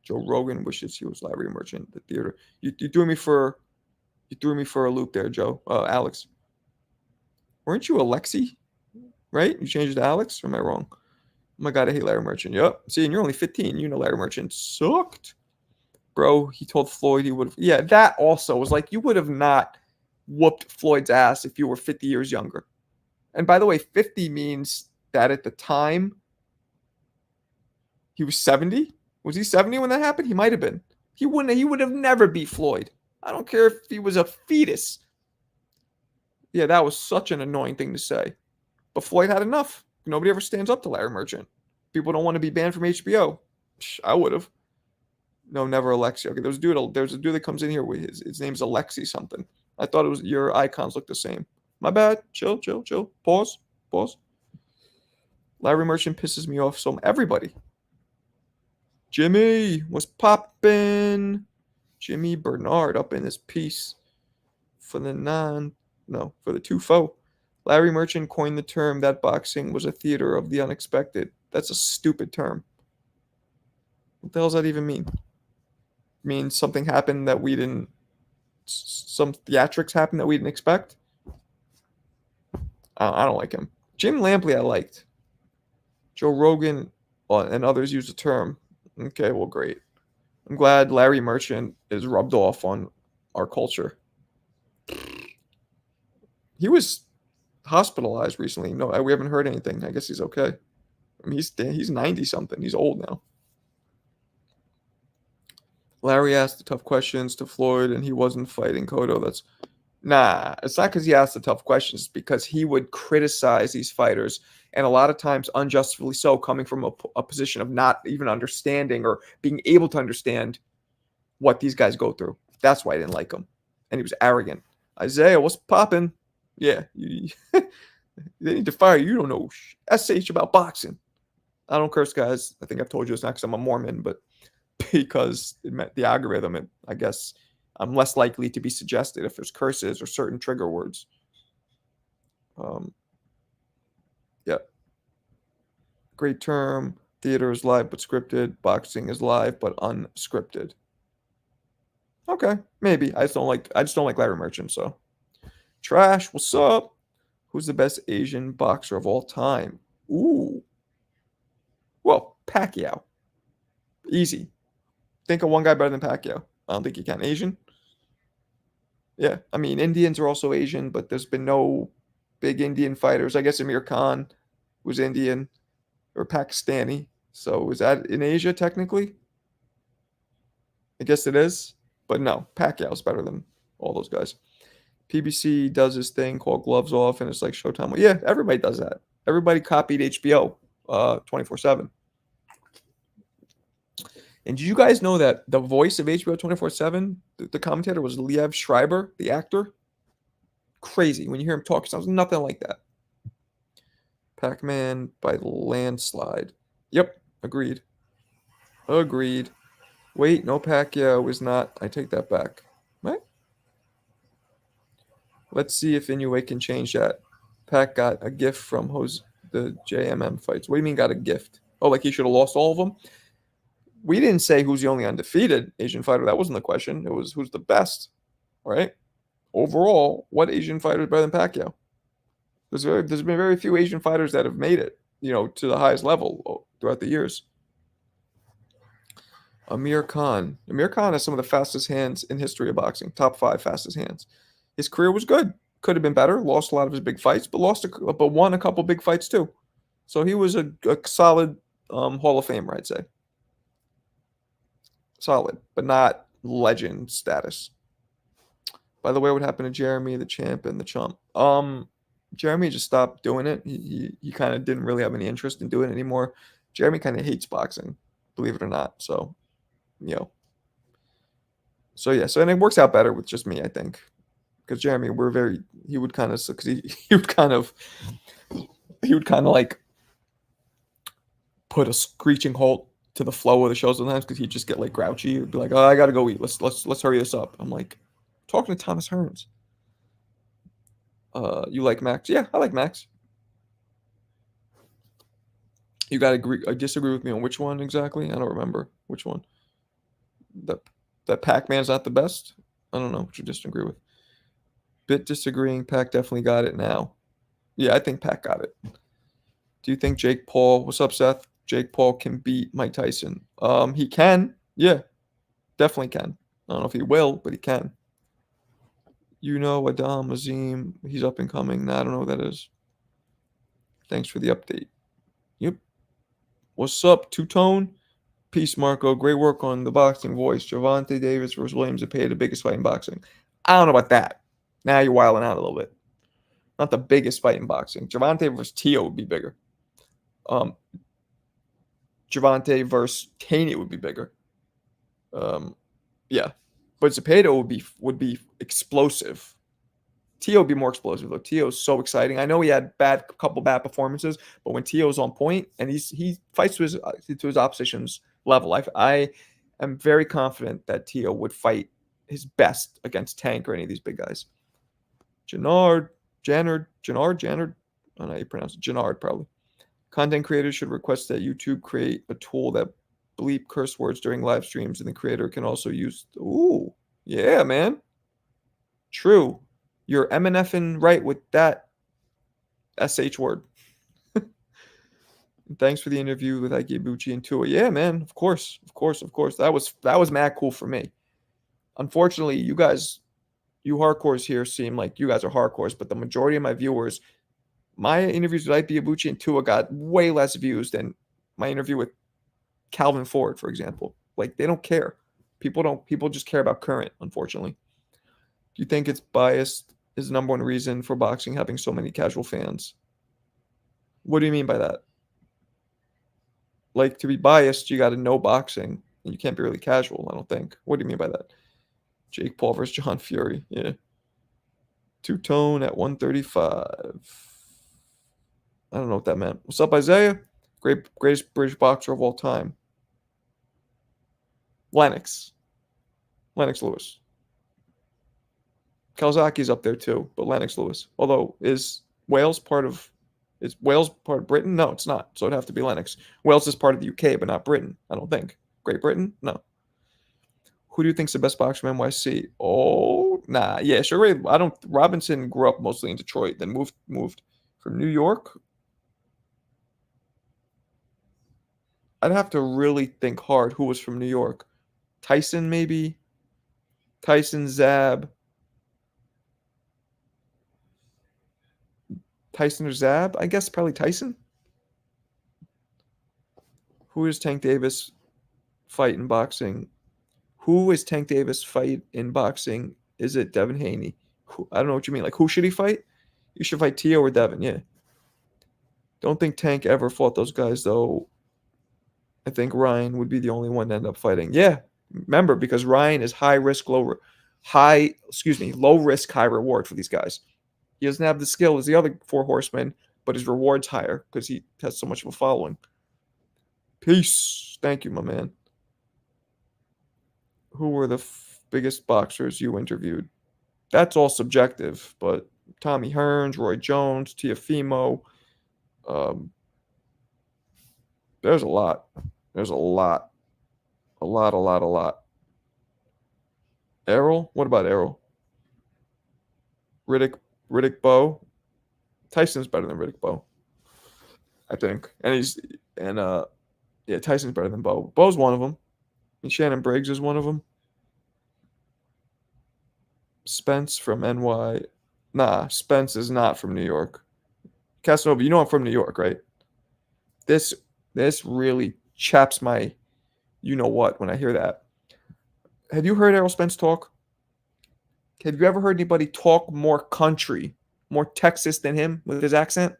Joe Rogan wishes he was Larry Merchant. The theater. You threw me for a loop there, Joe. Alex. Weren't you Alexi? Right? You changed it to Alex? Or am I wrong? Oh my God, I hate Larry Merchant. Yep. See, and you're only 15. You know Larry Merchant sucked. Bro, he told Floyd he would have. Yeah, that also was like, you would have not whooped Floyd's ass if you were 50 years younger. And by the way, 50 means that at the time, he was 70? Was he 70 when that happened? He might have been. He would have never beat Floyd. I don't care if he was a fetus. Yeah, that was such an annoying thing to say. But Floyd had enough. Nobody ever stands up to Larry Merchant. People don't want to be banned from HBO. I would have. No, never Alexi. Okay, there's a dude that comes in here with his name's Alexi something. I thought it was your icons look the same. My bad. Chill, chill, chill. Pause. Pause. Larry Merchant pisses me off. So everybody. Jimmy was popping. Jimmy Bernard up in this piece for the for the 2-4. Larry Merchant coined the term that boxing was a theater of the unexpected. That's a stupid term. What the hell does that even mean? Means something happened that we didn't, some theatrics happened that we didn't expect? I don't like him. Jim Lampley I liked. Joe Rogan and others use the term. Okay, well, great. I'm glad Larry Merchant is rubbed off on our culture. He was hospitalized recently. No, we haven't heard anything. I guess he's okay. I mean, he's 90 something. He's old now. Larry asked the tough questions to Floyd, and he wasn't fighting Cotto. It's not because he asked the tough questions. It's because he would criticize these fighters, and a lot of times unjustly so, coming from a position of not even understanding or being able to understand what these guys go through. That's why I didn't like him, and he was arrogant. Isaiah, what's popping? Yeah, they need to fire you. You don't know sh about boxing. I don't curse, guys. I think I've told you this not because I'm a Mormon, but because it meant the algorithm. I guess I'm less likely to be suggested if there's curses or certain trigger words. Yeah. Great term. Theater is live but scripted. Boxing is live but unscripted. Okay, maybe. I just don't like Larry Merchant, so. Trash, what's up? Who's the best Asian boxer of all time? Ooh. Well, Pacquiao. Easy. Think of one guy better than Pacquiao. I don't think you can. Asian? Yeah. I mean, Indians are also Asian, but there's been no big Indian fighters. I guess Amir Khan was Indian or Pakistani. So is that in Asia technically? I guess it is. But no, Pacquiao's better than all those guys. PBC does this thing called Gloves Off, and it's like Showtime. Well, yeah, everybody does that. Everybody copied HBO 24/7. And did you guys know that the voice of HBO 24/7, the commentator was Liev Schreiber, the actor? Crazy. When you hear him talk, it sounds nothing like that. Pac-Man by landslide. Yep, agreed. Agreed. Wait, no, Pacquiao is not. I take that back. What? Let's see if Inoue can change that. Pac got a gift from the JMM fights. What do you mean got a gift? Oh, like he should have lost all of them? We didn't say who's the only undefeated Asian fighter. That wasn't the question. It was who's the best, right? Overall, what Asian fighter is better than Pacquiao? There's been very few Asian fighters that have made it, to the highest level throughout the years. Amir Khan. Amir Khan has some of the fastest hands in history of boxing. Top 5 fastest hands. His career was good. Could have been better. Lost a lot of his big fights, but won a couple big fights too. So he was a solid Hall of Famer, I'd say. Solid, but not legend status. By the way, what happened to Jeremy, the champ, and the chump? Jeremy just stopped doing it. He kind of didn't really have any interest in doing it anymore. Jeremy kind of hates boxing, believe it or not. So, So yeah, and it works out better with just me, I think, because Jeremy, he would kind of, because he would kind of like put a screeching halt to the flow of the shows sometimes because he'd just get like grouchy. He'd be like, "Oh, I gotta go eat. Let's hurry this up." I'm like, talking to Thomas Hearns. You like Max? Yeah, I like Max. You gotta disagree with me on which one exactly? I don't remember which one. That Pac-Man's not the best. I don't know what you disagree with. Bit disagreeing. Pac definitely got it now. Yeah, I think Pac got it. Do you think Jake Paul? What's up, Seth? Jake Paul can beat Mike Tyson. He can. Yeah, definitely can. I don't know if he will, but he can. Adam Azim. He's up and coming. Nah, I don't know who that is. Thanks for the update. Yep. What's up, Two-Tone? Peace, Marco. Great work on the boxing voice. Gervonta Davis versus William Zepeda, the biggest fight in boxing. I don't know about that. Now you're wilding out a little bit. Not the biggest fight in boxing. Gervonta versus Tio would be bigger. Um, Gervonta versus Taney would be bigger. Yeah, but Zepeda would be explosive. Tio would be more explosive though. Tio's so exciting. I know he had couple bad performances, but when Tio's on point and he fights to his opposition's level, I am very confident that Tio would fight his best against Tank or any of these big guys. Jannard, Jannard. I don't know how you pronounce it. Jannard, probably. Content creators should request that YouTube create a tool that bleep curse words during live streams, and the creator can also use. Ooh, yeah, man. True. You're MNFing right with that SH word. Thanks for the interview with Ike Bucci and Tua. Yeah, man. Of course. That was mad cool for me. Unfortunately, you hardcores here seem like you guys are hardcores, but the majority of my viewers, my interviews with Ike Bucci and Tua got way less views than my interview with Calvin Ford, for example. Like they don't care. People just care about current, unfortunately. Do you think it's biased is the number one reason for boxing having so many casual fans? What do you mean by that? Like to be biased, you got to know boxing, and you can't be really casual. I don't think. What do you mean by that? Jake Paul versus John Fury. Yeah, two tone at 135. I don't know what that meant. What's up, Isaiah? Greatest British boxer of all time. Lennox Lewis. Kawasaki's up there too, but Lennox Lewis. Although is Wales part of Britain? No, it's not. So it'd have to be Lennox. Wales is part of the UK, but not Britain. I don't think. Great Britain? No. Who do you think's the best boxer from NYC? Oh, nah. Yeah, sure. I don't. Robinson grew up mostly in Detroit, then moved from New York. I'd have to really think hard who was from New York. Tyson, maybe. Tyson, Zab. Tyson or Zab? I guess probably Tyson. Who is Tank Davis fight in boxing? Who is Tank Davis fight in boxing? Is it Devin Haney? I don't know what you mean. Like, who should he fight? You should fight Tio or Devin, yeah. Don't think Tank ever fought those guys, though. I think Ryan would be the only one to end up fighting. Yeah, remember, because Ryan is low risk, high reward for these guys. He doesn't have the skill as the other four horsemen, but his reward's higher because he has so much of a following. Peace. Thank you, my man. Who were the biggest boxers you interviewed? That's all subjective, but Tommy Hearns, Roy Jones, Teofimo. There's a lot. There's a lot. A lot. Errol? What about Errol? Riddick Bowe. Tyson's better than Riddick Bowe, I think. Yeah, Tyson's better than Bowe. Bowe's one of them. And Shannon Briggs is one of them. Spence from NY. Nah, Spence is not from New York. Casanova, you know I'm from New York, right? This really chaps my you know what when I hear that. Have you heard Errol Spence talk? Have you ever heard anybody talk more country, more Texas than him with his accent?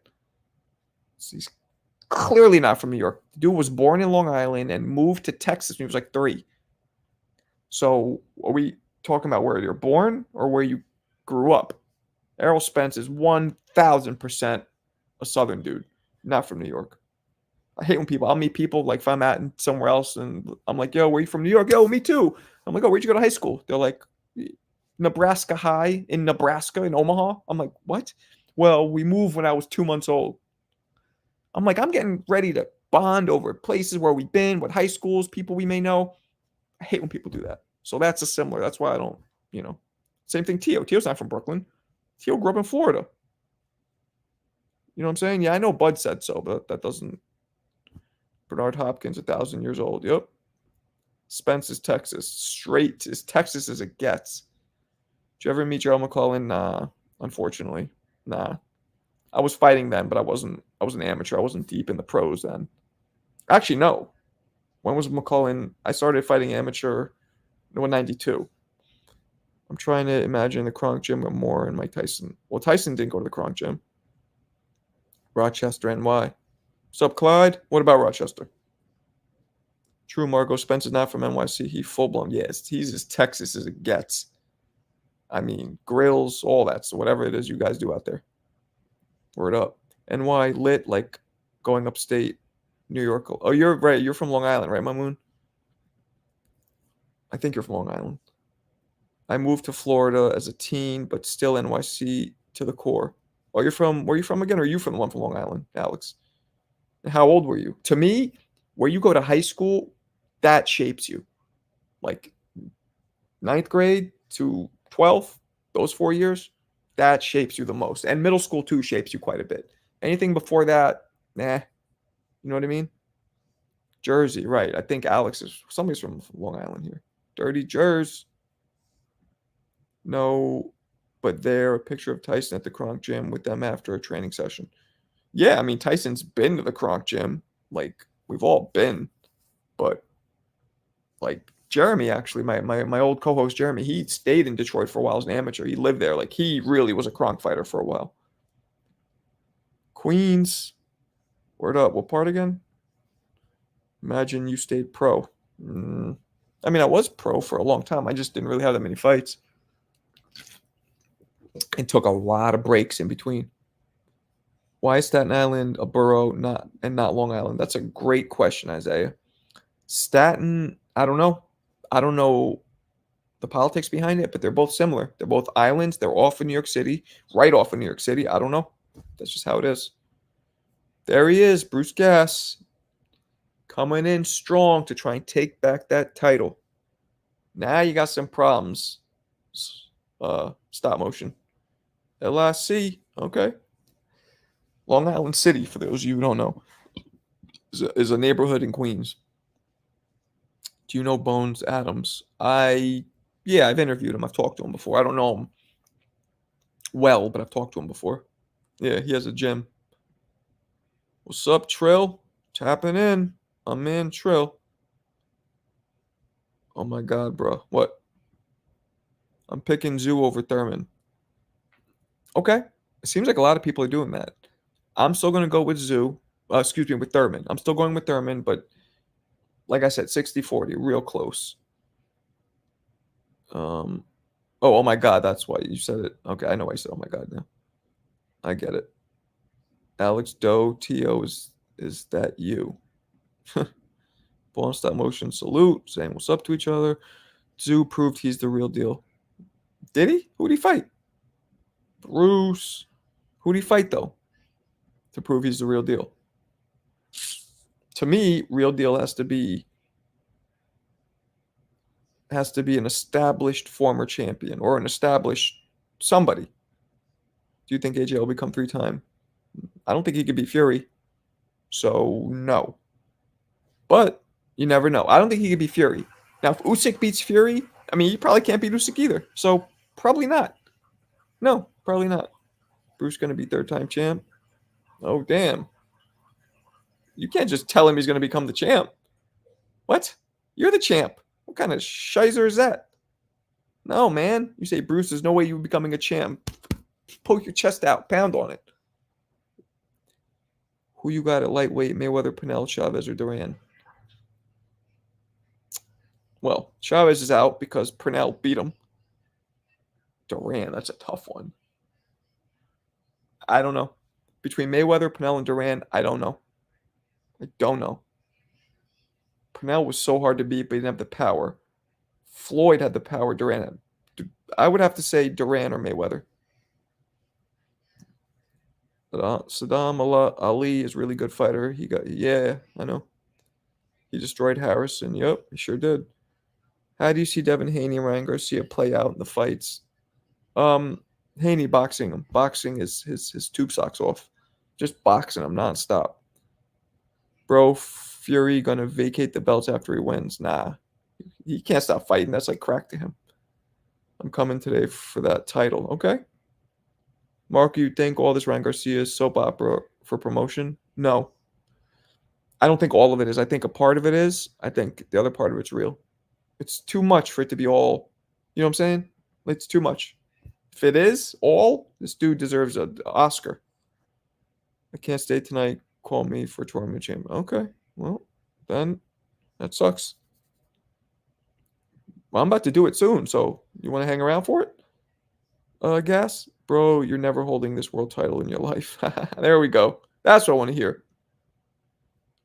He's clearly not from New York. The dude was born in Long Island and moved to Texas when he was like 3. So are we talking about where you're born or where you grew up? Errol Spence is 1,000% a Southern dude, not from New York. I hate when I'll meet people like if I'm at somewhere else and I'm like, yo, where you from New York? Yo, me too. I'm like, oh, where'd you go to high school? They're like, Nebraska High in Nebraska, in Omaha. I'm like, what? Well, we moved when I was 2 months old. I'm like, I'm getting ready to bond over places where we've been, what high schools, people we may know. I hate when people do that. So that's a similar. That's why I don't, Same thing, Tio. Tio's not from Brooklyn. Tio grew up in Florida. You know what I'm saying? Yeah, I know Bud said so, but that doesn't. Bernard Hopkins, 1,000 years old. Yep. Spence is Texas. Straight as Texas as it gets. Did you ever meet Gerald McClellan? Nah, unfortunately. Nah. I was fighting then, but I was an amateur. I wasn't deep in the pros then. Actually, no. When was McClellan? I started fighting amateur in 92. I'm trying to imagine the Kronk Gym with Moore and Mike Tyson. Well, Tyson didn't go to the Kronk Gym. Rochester, NY. What's up, Clyde? What about Rochester? True, Margot Spencer's not from NYC. He full blown, yes. He's as Texas as it gets. I mean, grills, all that. So whatever it is you guys do out there, word up. NY lit like going upstate, New York. Oh, you're right. You're from Long Island, right, Mamoon? I think you're from Long Island. I moved to Florida as a teen, but still NYC to the core. Oh, you're from where are you from again? Or are you from the one from Long Island, Alex? And how old were you? To me, where you go to high school, that shapes you. Like ninth grade to 12th, those 4 years, that shapes you the most. And middle school too shapes you quite a bit. Anything before that, nah. You know what I mean? Jersey, right. I think Alex is somebody's from Long Island here. Dirty Jers. No, but there, a picture of Tyson at the Kronk Gym with them after a training session. Yeah, I mean, Tyson's been to the Kronk Gym. Like, we've all been. But, like, Jeremy, actually, my old co host, Jeremy, he stayed in Detroit for a while as an amateur. He lived there. Like, he really was a Kronk fighter for a while. Queens. Word up. What part again? Imagine you stayed pro. I mean, I was pro for a long time. I just didn't really have that many fights. And took a lot of breaks in between. Why is Staten Island a borough not Long Island? That's a great question, Isaiah. Staten, I don't know. I don't know the politics behind it, but they're both similar. They're both islands. They're off of New York City, right off of New York City. I don't know. That's just how it is. There he is, Bruce Gass, coming in strong to try and take back that title. Now you got some problems. Stop motion. LIC, okay. Long Island City, for those of you who don't know, is a neighborhood in Queens. Do you know Bones Adams? Yeah, I've interviewed him. I've talked to him before. I don't know him well, but I've talked to him before. Yeah, he has a gym. What's up, Trill? Tapping in. I'm in, Trill. Oh my God, bro. What? I'm picking Zoo over Thurman. Okay. It seems like a lot of people are doing that. I'm still going to go with Zoo. Excuse me, with Thurman. I'm still going with Thurman, but like I said, 60-40, real close. Oh my God, that's why you said it. Okay, I know why you said oh my God now. I get it. Alex Doe, T.O. is that you? Ball stop motion salute, saying what's up to each other. Zoo proved he's the real deal. Did he? Who'd he fight? Bruce. Who'd he fight though? To prove he's the real deal. To me, real deal has to be an established former champion or an established somebody. Do you think AJ will become 3-time? I don't think he could beat Fury. So no. But you never know. I don't think he could beat Fury. Now, if Usyk beats Fury, I mean, he probably can't beat Usyk either. So probably not. No, probably not. Bruce going to be 3rd-time champ. Oh, damn. You can't just tell him he's going to become the champ. What? You're the champ. What kind of shizer is that? No, man. You say, Bruce, there's no way you're becoming a champ. Poke your chest out. Pound on it. Who you got at lightweight? Mayweather, Pinel, Chavez, or Duran? Well, Chavez is out because Purnell beat him. Duran, that's a tough one. I don't know. Between Mayweather, Purnell, and Duran, I don't know. I don't know. Purnell was so hard to beat, but he didn't have the power. Floyd had the power. Duran had. I would have to say Duran or Mayweather. Saddam Ali is a really good fighter. Yeah, I know. He destroyed Harrison. Yep, he sure did. How do you see Devin Haney and Ryan Garcia play out in the fights? Haney boxing him. Boxing his tube socks off. Just boxing him nonstop. Bro, Fury gonna vacate the belts after he wins. Nah. He can't stop fighting. That's like crack to him. I'm coming today for that title. Okay. Mark, you think all this Ryan Garcia is soap opera for promotion? No. I don't think all of it is. I think a part of it is. I think the other part of it's real. It's too much for it to be all, you know what I'm saying? It's too much. If it is all, this dude deserves an Oscar. I can't stay tonight. Call me for tournament champion. Okay, well, then that sucks. Well, I'm about to do it soon, so you want to hang around for it? Gas? Bro, you're never holding this world title in your life. There we go. That's what I want to hear.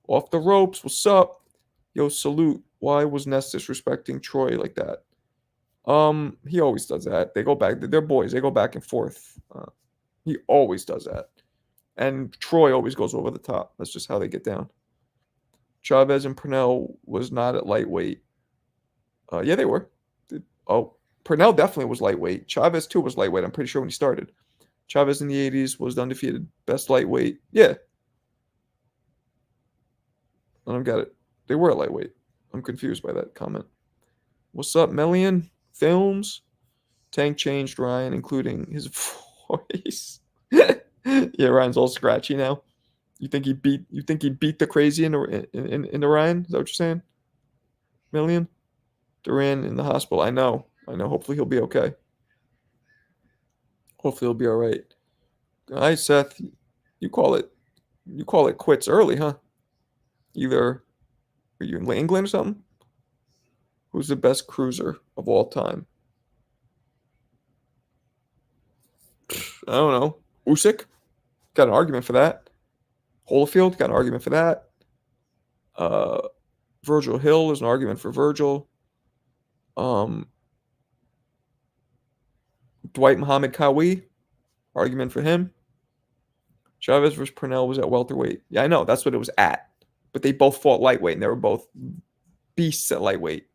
Off the ropes. What's up? Yo, salute. Why was Ness disrespecting Troy like that? He always does that. They go back. They're boys. They go back and forth. He always does that. And Troy always goes over the top. That's just how they get down. Chavez and Purnell was not at lightweight. Yeah, they were. Oh, Purnell definitely was lightweight. Chavez too was lightweight. I'm pretty sure when he started. Chavez in the 80s was the undefeated best lightweight. Yeah, I don't get it. They were at lightweight. I'm confused by that comment. What's up, Melian? Films? Tank changed Ryan, including his voice. Yeah, Ryan's all scratchy now. You think he beat the crazy into Ryan? Is that what you're saying? Million? Duran in the hospital. I know. Hopefully he'll be okay. Hopefully he'll be all right. All right, Seth. You call it quits early, huh? Either are you in England or something? Who's the best cruiser of all time? I don't know. Usyk? Got an argument for that. Holyfield? Got an argument for that. Virgil Hill is an argument for Virgil. Dwight Muhammad Kawi, argument for him. Chavez versus Purnell was at welterweight. Yeah, I know. That's what it was at. But they both fought lightweight, and they were both beasts at lightweight.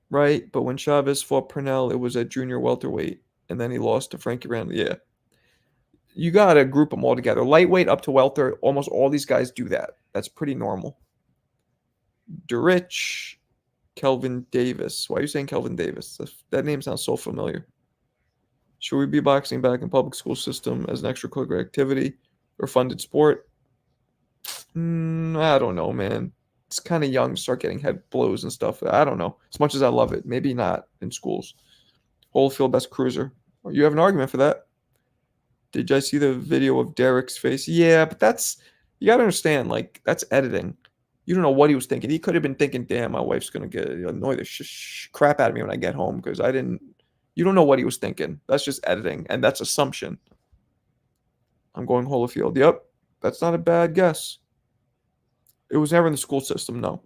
Right? But when Chavez fought Purnell, it was at junior welterweight, and then he lost to Frankie Randall. Yeah. You got to group them all together. Lightweight up to welter, almost all these guys do that. That's pretty normal. Durich, Kelvin Davis. Why are you saying Kelvin Davis? That name sounds so familiar. Should we be boxing back in public school system as an extracurricular activity or funded sport? I don't know, man. It's kind of young to start getting head blows and stuff. I don't know. As much as I love it, maybe not in schools. Holyfield best cruiser. You have an argument for that. Did you see the video of Derek's face? Yeah, but you got to understand, like, that's editing. You don't know what he was thinking. He could have been thinking, damn, my wife's going to annoy the crap out of me when I get home because I didn't. You don't know what he was thinking. That's just editing, and that's assumption. I'm going Holyfield. Yep, that's not a bad guess. It was never in the school system, no.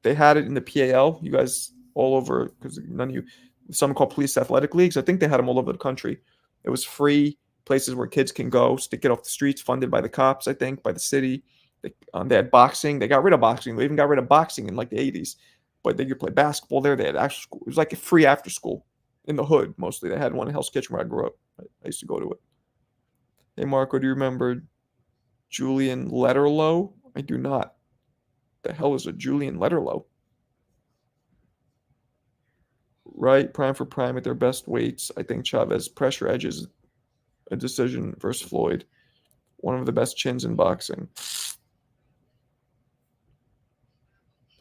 They had it in the PAL. You guys all over, because none of you, some called police athletic leagues. I think they had them all over the country. It was free places where kids can go, stick it off the streets, funded by the cops, I think, by the city. They had boxing. They got rid of boxing. They even got rid of boxing in like the 80s. But they could play basketball there. They had actual school. It was like a free after school in the hood, mostly. They had one in Hell's Kitchen where I grew up. I used to go to it. Hey, Marco, do you remember Julian Letterlow? I do not. The hell is a Julian Letterlow? Right, prime for prime at their best weights. I think Chavez pressure edges a decision versus Floyd. One of the best chins in boxing.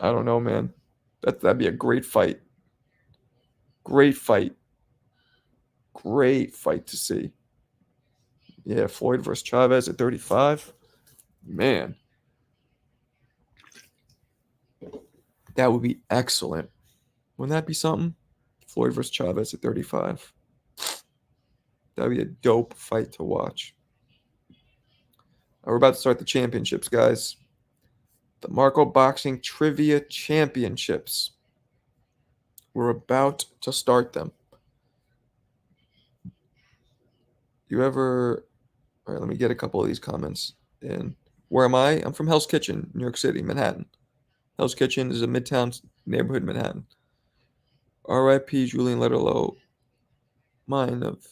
I don't know, man. That'd be a great fight. Great fight. Great fight to see. Yeah, Floyd versus Chavez at 35. Man. That would be excellent. Wouldn't that be something? Floyd versus Chavez at 35. That'd be a dope fight to watch. We're about to start the championships, guys. The Marco Boxing Trivia Championships. We're about to start them. You ever... All right, let me get a couple of these comments in. Where am I? I'm from Hell's Kitchen, New York City, Manhattan. Hell's Kitchen is a midtown neighborhood, Manhattan. R.I.P. Julian Letterlow.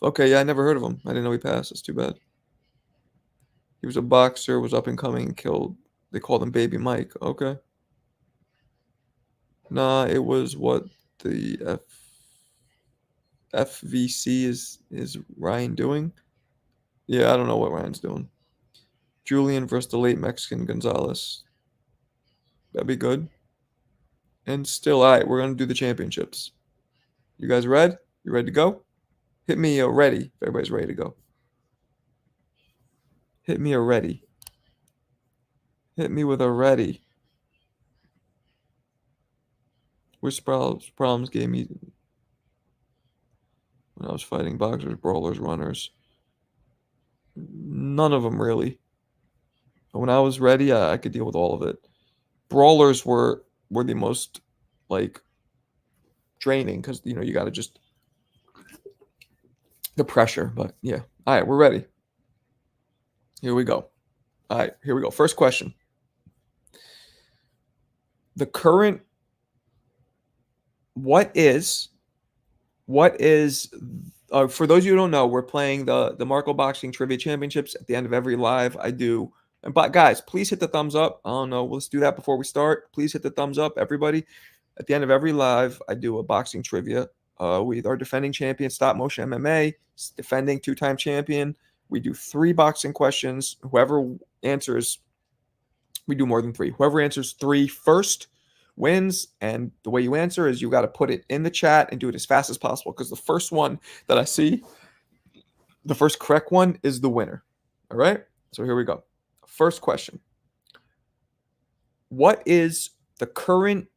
Okay, yeah, I never heard of him. I didn't know he passed. That's too bad. He was a boxer, was up and coming, killed. They called him Baby Mike. Okay. Nah, it was what the FVC is Ryan doing? Yeah, I don't know what Ryan's doing. Julian versus the late Mexican Gonzalez. That'd be good. And still, all right, we're going to do the championships. You guys ready? You ready to go? Hit me a ready. If everybody's ready to go. Hit me a ready. Hit me with a ready. Which problems gave me when I was fighting boxers, brawlers, runners? None of them really. When I was ready, I could deal with all of it. Brawlers were the most like draining because you got to just the pressure. But yeah, all right, we're ready. Here we go. All right, here we go. First question: the current what is for those of you who don't know, we're playing the Marco Boxing Trivia Championships at the end of every live. I do. But guys, please hit the thumbs up. I don't know. Let's do that before we start. Please hit the thumbs up, everybody. At the end of every live, I do a boxing trivia. We are defending champion, Stop Motion MMA, defending two-time champion. We do 3 boxing questions. Whoever answers, we do more than 3. Whoever answers 3 first wins. And the way you answer is you got to put it in the chat and do it as fast as possible because the first one that I see, the first correct one is the winner. All right. So here we go. First question. What is the current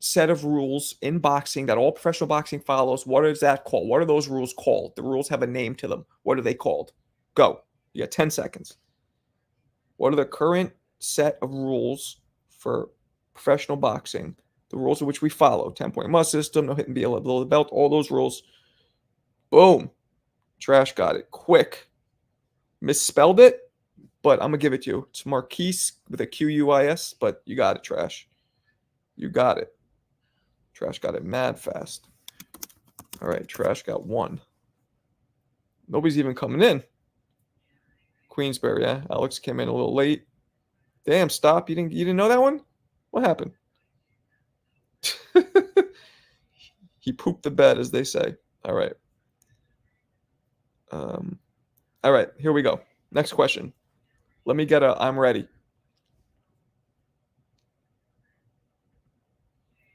set of rules in boxing that all professional boxing follows? What is that called? What are those rules called? The rules have a name to them. What are they called? Go. You got 10 seconds. What are the current set of rules for professional boxing? The rules of which we follow. 10-point must system, no hitting below the belt, all those rules. Boom. Trash got it. Quick. Misspelled it, but I'm going to give it to you. It's Marquise with a Quis, but you got it, Trash. You got it. Trash got it mad fast. All right, Trash got 1. Nobody's even coming in. Queensberry, yeah. Alex came in a little late. Damn, stop. You didn't know that one? What happened? He pooped the bed, as they say. All right. All right, here we go. Next question. Let me get I'm ready.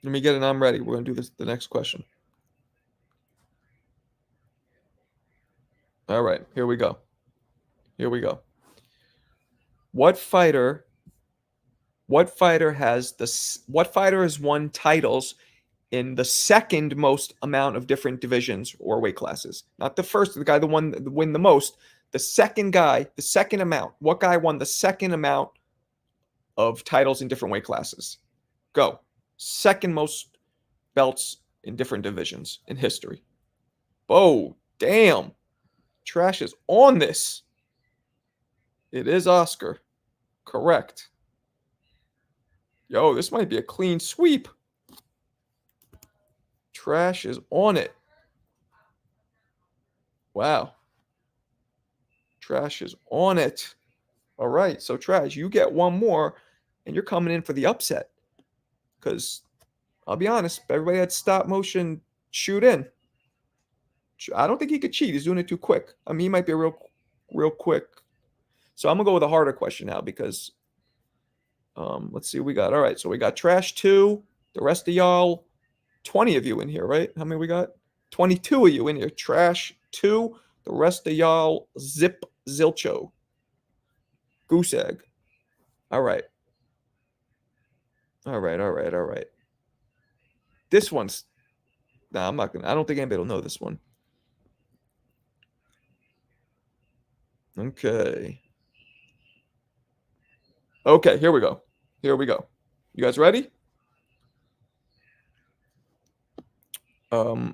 Let me get an I'm ready. We're going to do the next question. All right, here we go. Here we go. What fighter has won titles in the second most amount of different divisions or weight classes? Not the first, the guy that win the most. The second guy, the second amount. What guy won the second amount of titles in different weight classes? Go. Second most belts in different divisions in history. Oh, damn. Trash is on this. It is Oscar. Correct. Yo, this might be a clean sweep. Trash is on it. Wow. Trash is on it. All right, so Trash, you get 1 more, and you're coming in for the upset. Because I'll be honest, everybody had stop motion shoot in. I don't think he could cheat. He's doing it too quick. I mean, he might be a real quick. So I'm gonna go with a harder question now because let's see what we got. All right, so we got Trash 2. The rest of y'all, 20 of you in here, right? How many we got? 22 of you in here. Trash 2. The rest of y'all, Zilcho. Goose egg. All right. All right. This one's I'm not gonna. I don't think anybody will know this one. Okay. Okay, here we go. Here we go. You guys ready? Here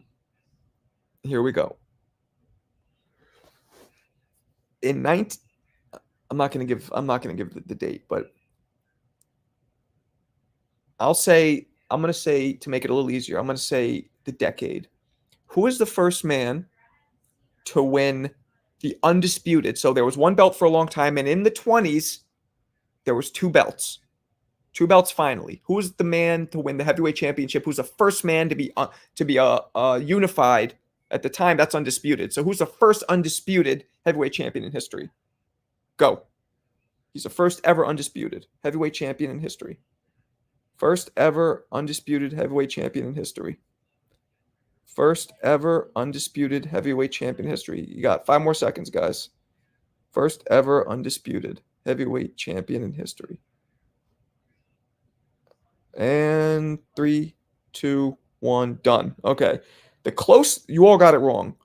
we go. I'm not gonna give the date, but I'm gonna say to make it a little easier, I'm gonna say the decade. Who is the first man to win the undisputed? So there was 1 belt for a long time, and in the 20s, there was 2 belts. 2 belts finally. Who is the man to win the heavyweight championship? Who's the first man to be unified at the time? That's undisputed. So who's the first undisputed heavyweight champion in history? Go. He's the first ever undisputed heavyweight champion in history. First ever undisputed heavyweight champion in history. First ever undisputed heavyweight champion history. You got 5 more seconds, guys. First ever undisputed heavyweight champion in history. And 3, 2, 1, done. Okay. You all got it wrong.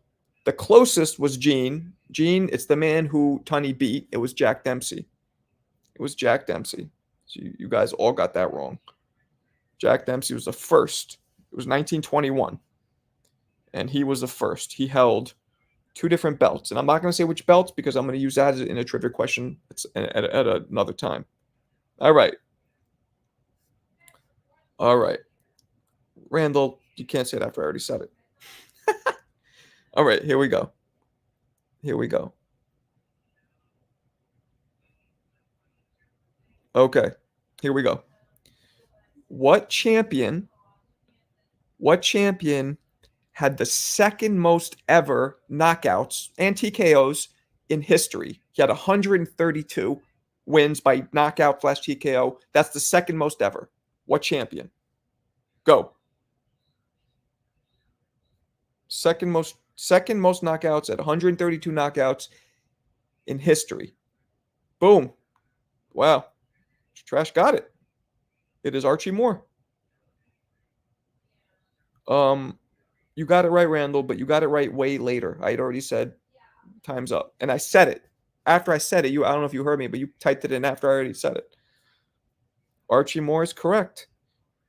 The closest was Gene. Gene, it's the man who Tunney beat. It was Jack Dempsey. It was Jack Dempsey. So you guys all got that wrong. Jack Dempsey was the first. It was 1921. And he was the first. He held 2 different belts. And I'm not going to say which belts because I'm going to use that in a trivia question at another time. All right. All right. Randall, you can't say it after I already said it. All right, here we go. Here we go. Okay, here we go. What champion had the second most ever knockouts and TKOs in history? He had 132 wins by knockout / TKO. That's the second most ever. What champion? Go. Second most knockouts at 132 knockouts in history. Boom. Wow. Trash got it. It is Archie Moore. You got it right, Randall, but you got it right way later. I had already said time's up. And I said it. After I said it, I don't know if you heard me, but you typed it in after I already said it. Archie Moore is correct.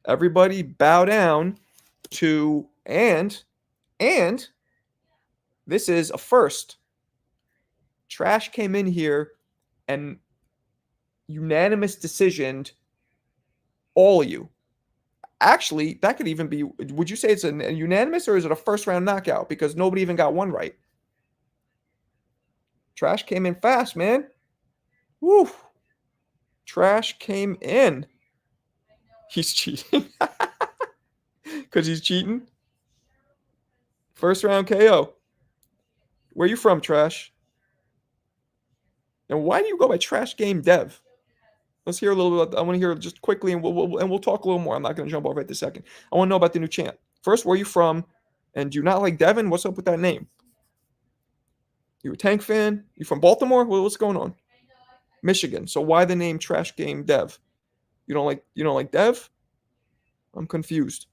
Everybody bow down to and this is a first. Trash came in here and unanimous decisioned all of you. Actually, that could even be, would you say it's a unanimous or is it a first round knockout? Because nobody even got one right. Trash came in fast, man. Woo. Trash came in. He's cheating. Because he's cheating. First round KO. Where you from, Trash? And why do you go by Trash Game Dev? Let's hear a little bit. I want to hear just quickly, and we'll talk a little more. I'm not going to jump off right this second. I want to know about the new chant. First, where are you from? And do you not like Devin? What's up with that name? You a Tank fan? You from Baltimore? What's going on? Michigan. So why the name Trash Game Dev? You don't like Dev? I'm confused.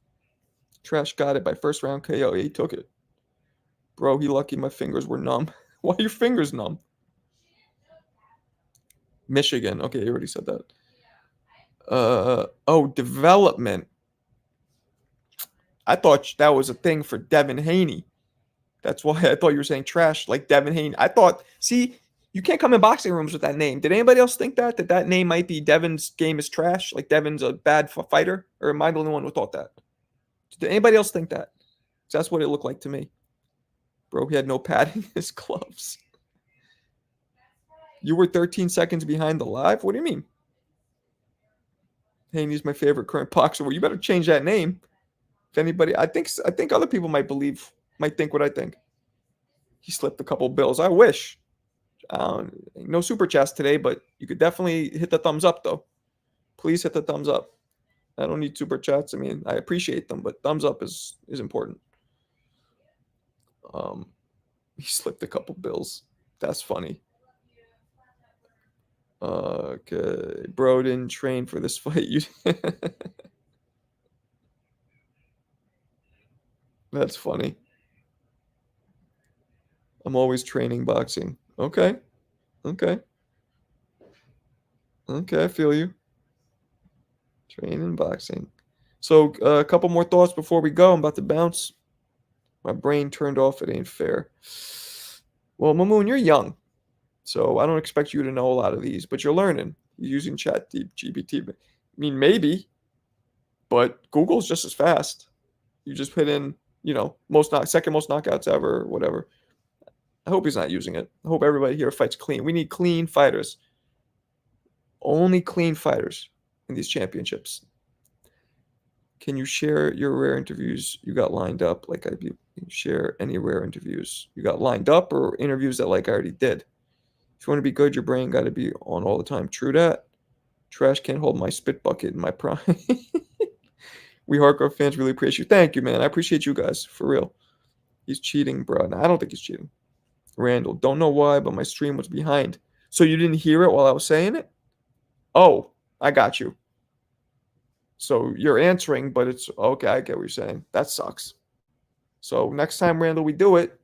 Trash got it by first round KO. He took it. Bro, he lucky my fingers were numb. Why are your fingers numb? Michigan. Okay, you already said that. Development. I thought that was a thing for Devin Haney. That's why I thought you were saying Trash like Devin Haney. I thought, see, you can't come in boxing rooms with that name. Did anybody else think that name might be Devin's game is trash? Like Devin's a bad fighter? Or am I the only one who thought that? Did anybody else think that? That's what it looked like to me. Bro, he had no padding in his gloves. You were 13 seconds behind the live? What do you mean? Haney's my favorite current boxer. Well, you better change that name. If anybody, I think other people might think what I think. He slipped a couple bills. I wish. No super chats today, but you could definitely hit the thumbs up, though. Please hit the thumbs up. I don't need super chats. I mean, I appreciate them, but thumbs up is important. He slipped a couple bills. That's funny. Okay, bro didn't train for this fight. That's funny. I'm always training boxing. Okay. Okay, I feel you. Training boxing. So a couple more thoughts before we go. I'm about to bounce. My brain turned off. It ain't fair. Well, Mamoon, you're young. So I don't expect you to know a lot of these, but you're learning. You're using Chat GPT. I mean, maybe, but Google's just as fast. You just put in, second most knockouts ever, or whatever. I hope he's not using it. I hope everybody here fights clean. We need clean fighters. Only clean fighters in these championships. Can you share your rare interviews you got lined up? Like share any rare interviews you got lined up or interviews that like I already did. If you want to be good, your brain got to be on all the time. True that. Trash can't hold my spit bucket in my prime. We hardcore fans really appreciate you. Thank you, man. I appreciate you guys for real. He's cheating, bro. No, I don't think he's cheating. Randall, don't know why, but my stream was behind. So you didn't hear it while I was saying it? Oh, I got you. So you're answering, but it's okay. I get what you're saying. That sucks. So next time, Randall, we do it.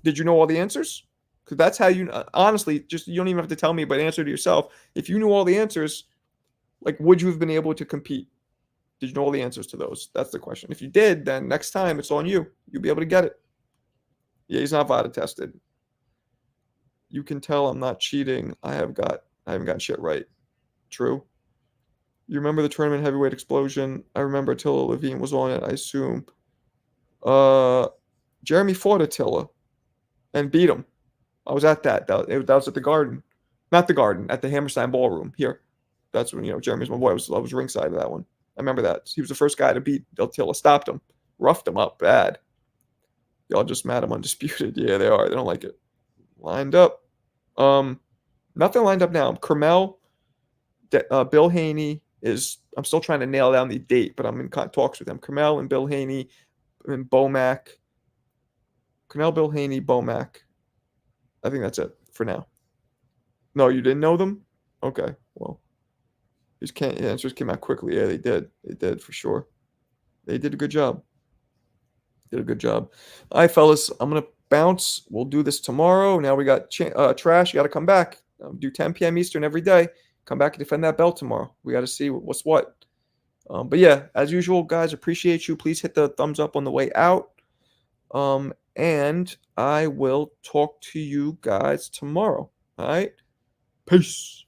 Did you know all the answers? Because that's how you honestly just you don't even have to tell me, but answer to yourself. If you knew all the answers, like would you have been able to compete? Did you know all the answers to those? That's the question. If you did, then next time it's on you. You'll be able to get it. Yeah, he's not VADA tested. You can tell I'm not cheating. I haven't got shit right. True. You remember the tournament heavyweight explosion? I remember Attila Levine was on it, I assume. Uh Jeremy fought Attila and beat him. I was at that. That was at the Garden. Not the Garden, at the Hammerstein Ballroom here. That's when, Jeremy's my boy. I was ringside of that one. I remember that. He was the first guy to beat Attila. Stopped him. Roughed him up bad. Y'all just mad I'm undisputed. Yeah, they are. They don't like it. Lined up. Nothing lined up now. Carmel, Bill Haney is. I'm still trying to nail down the date, but I'm in talks with them. Carmel and Bill Haney and Bomac. Carmel, Bill Haney, Bomac. I think that's it for now. No, you didn't know them? Okay, well, these answers came out quickly. Yeah, they did. They did for sure. They did a good job. Did a good job. All right, fellas, I'm gonna bounce. We'll do this tomorrow. Now we got Trash. You got to come back. Do 10 p.m. Eastern every day. Come back and defend that belt tomorrow. We got to see what's what. But yeah, as usual, guys, appreciate you. Please hit the thumbs up on the way out. And I will talk to you guys tomorrow. All right. Peace.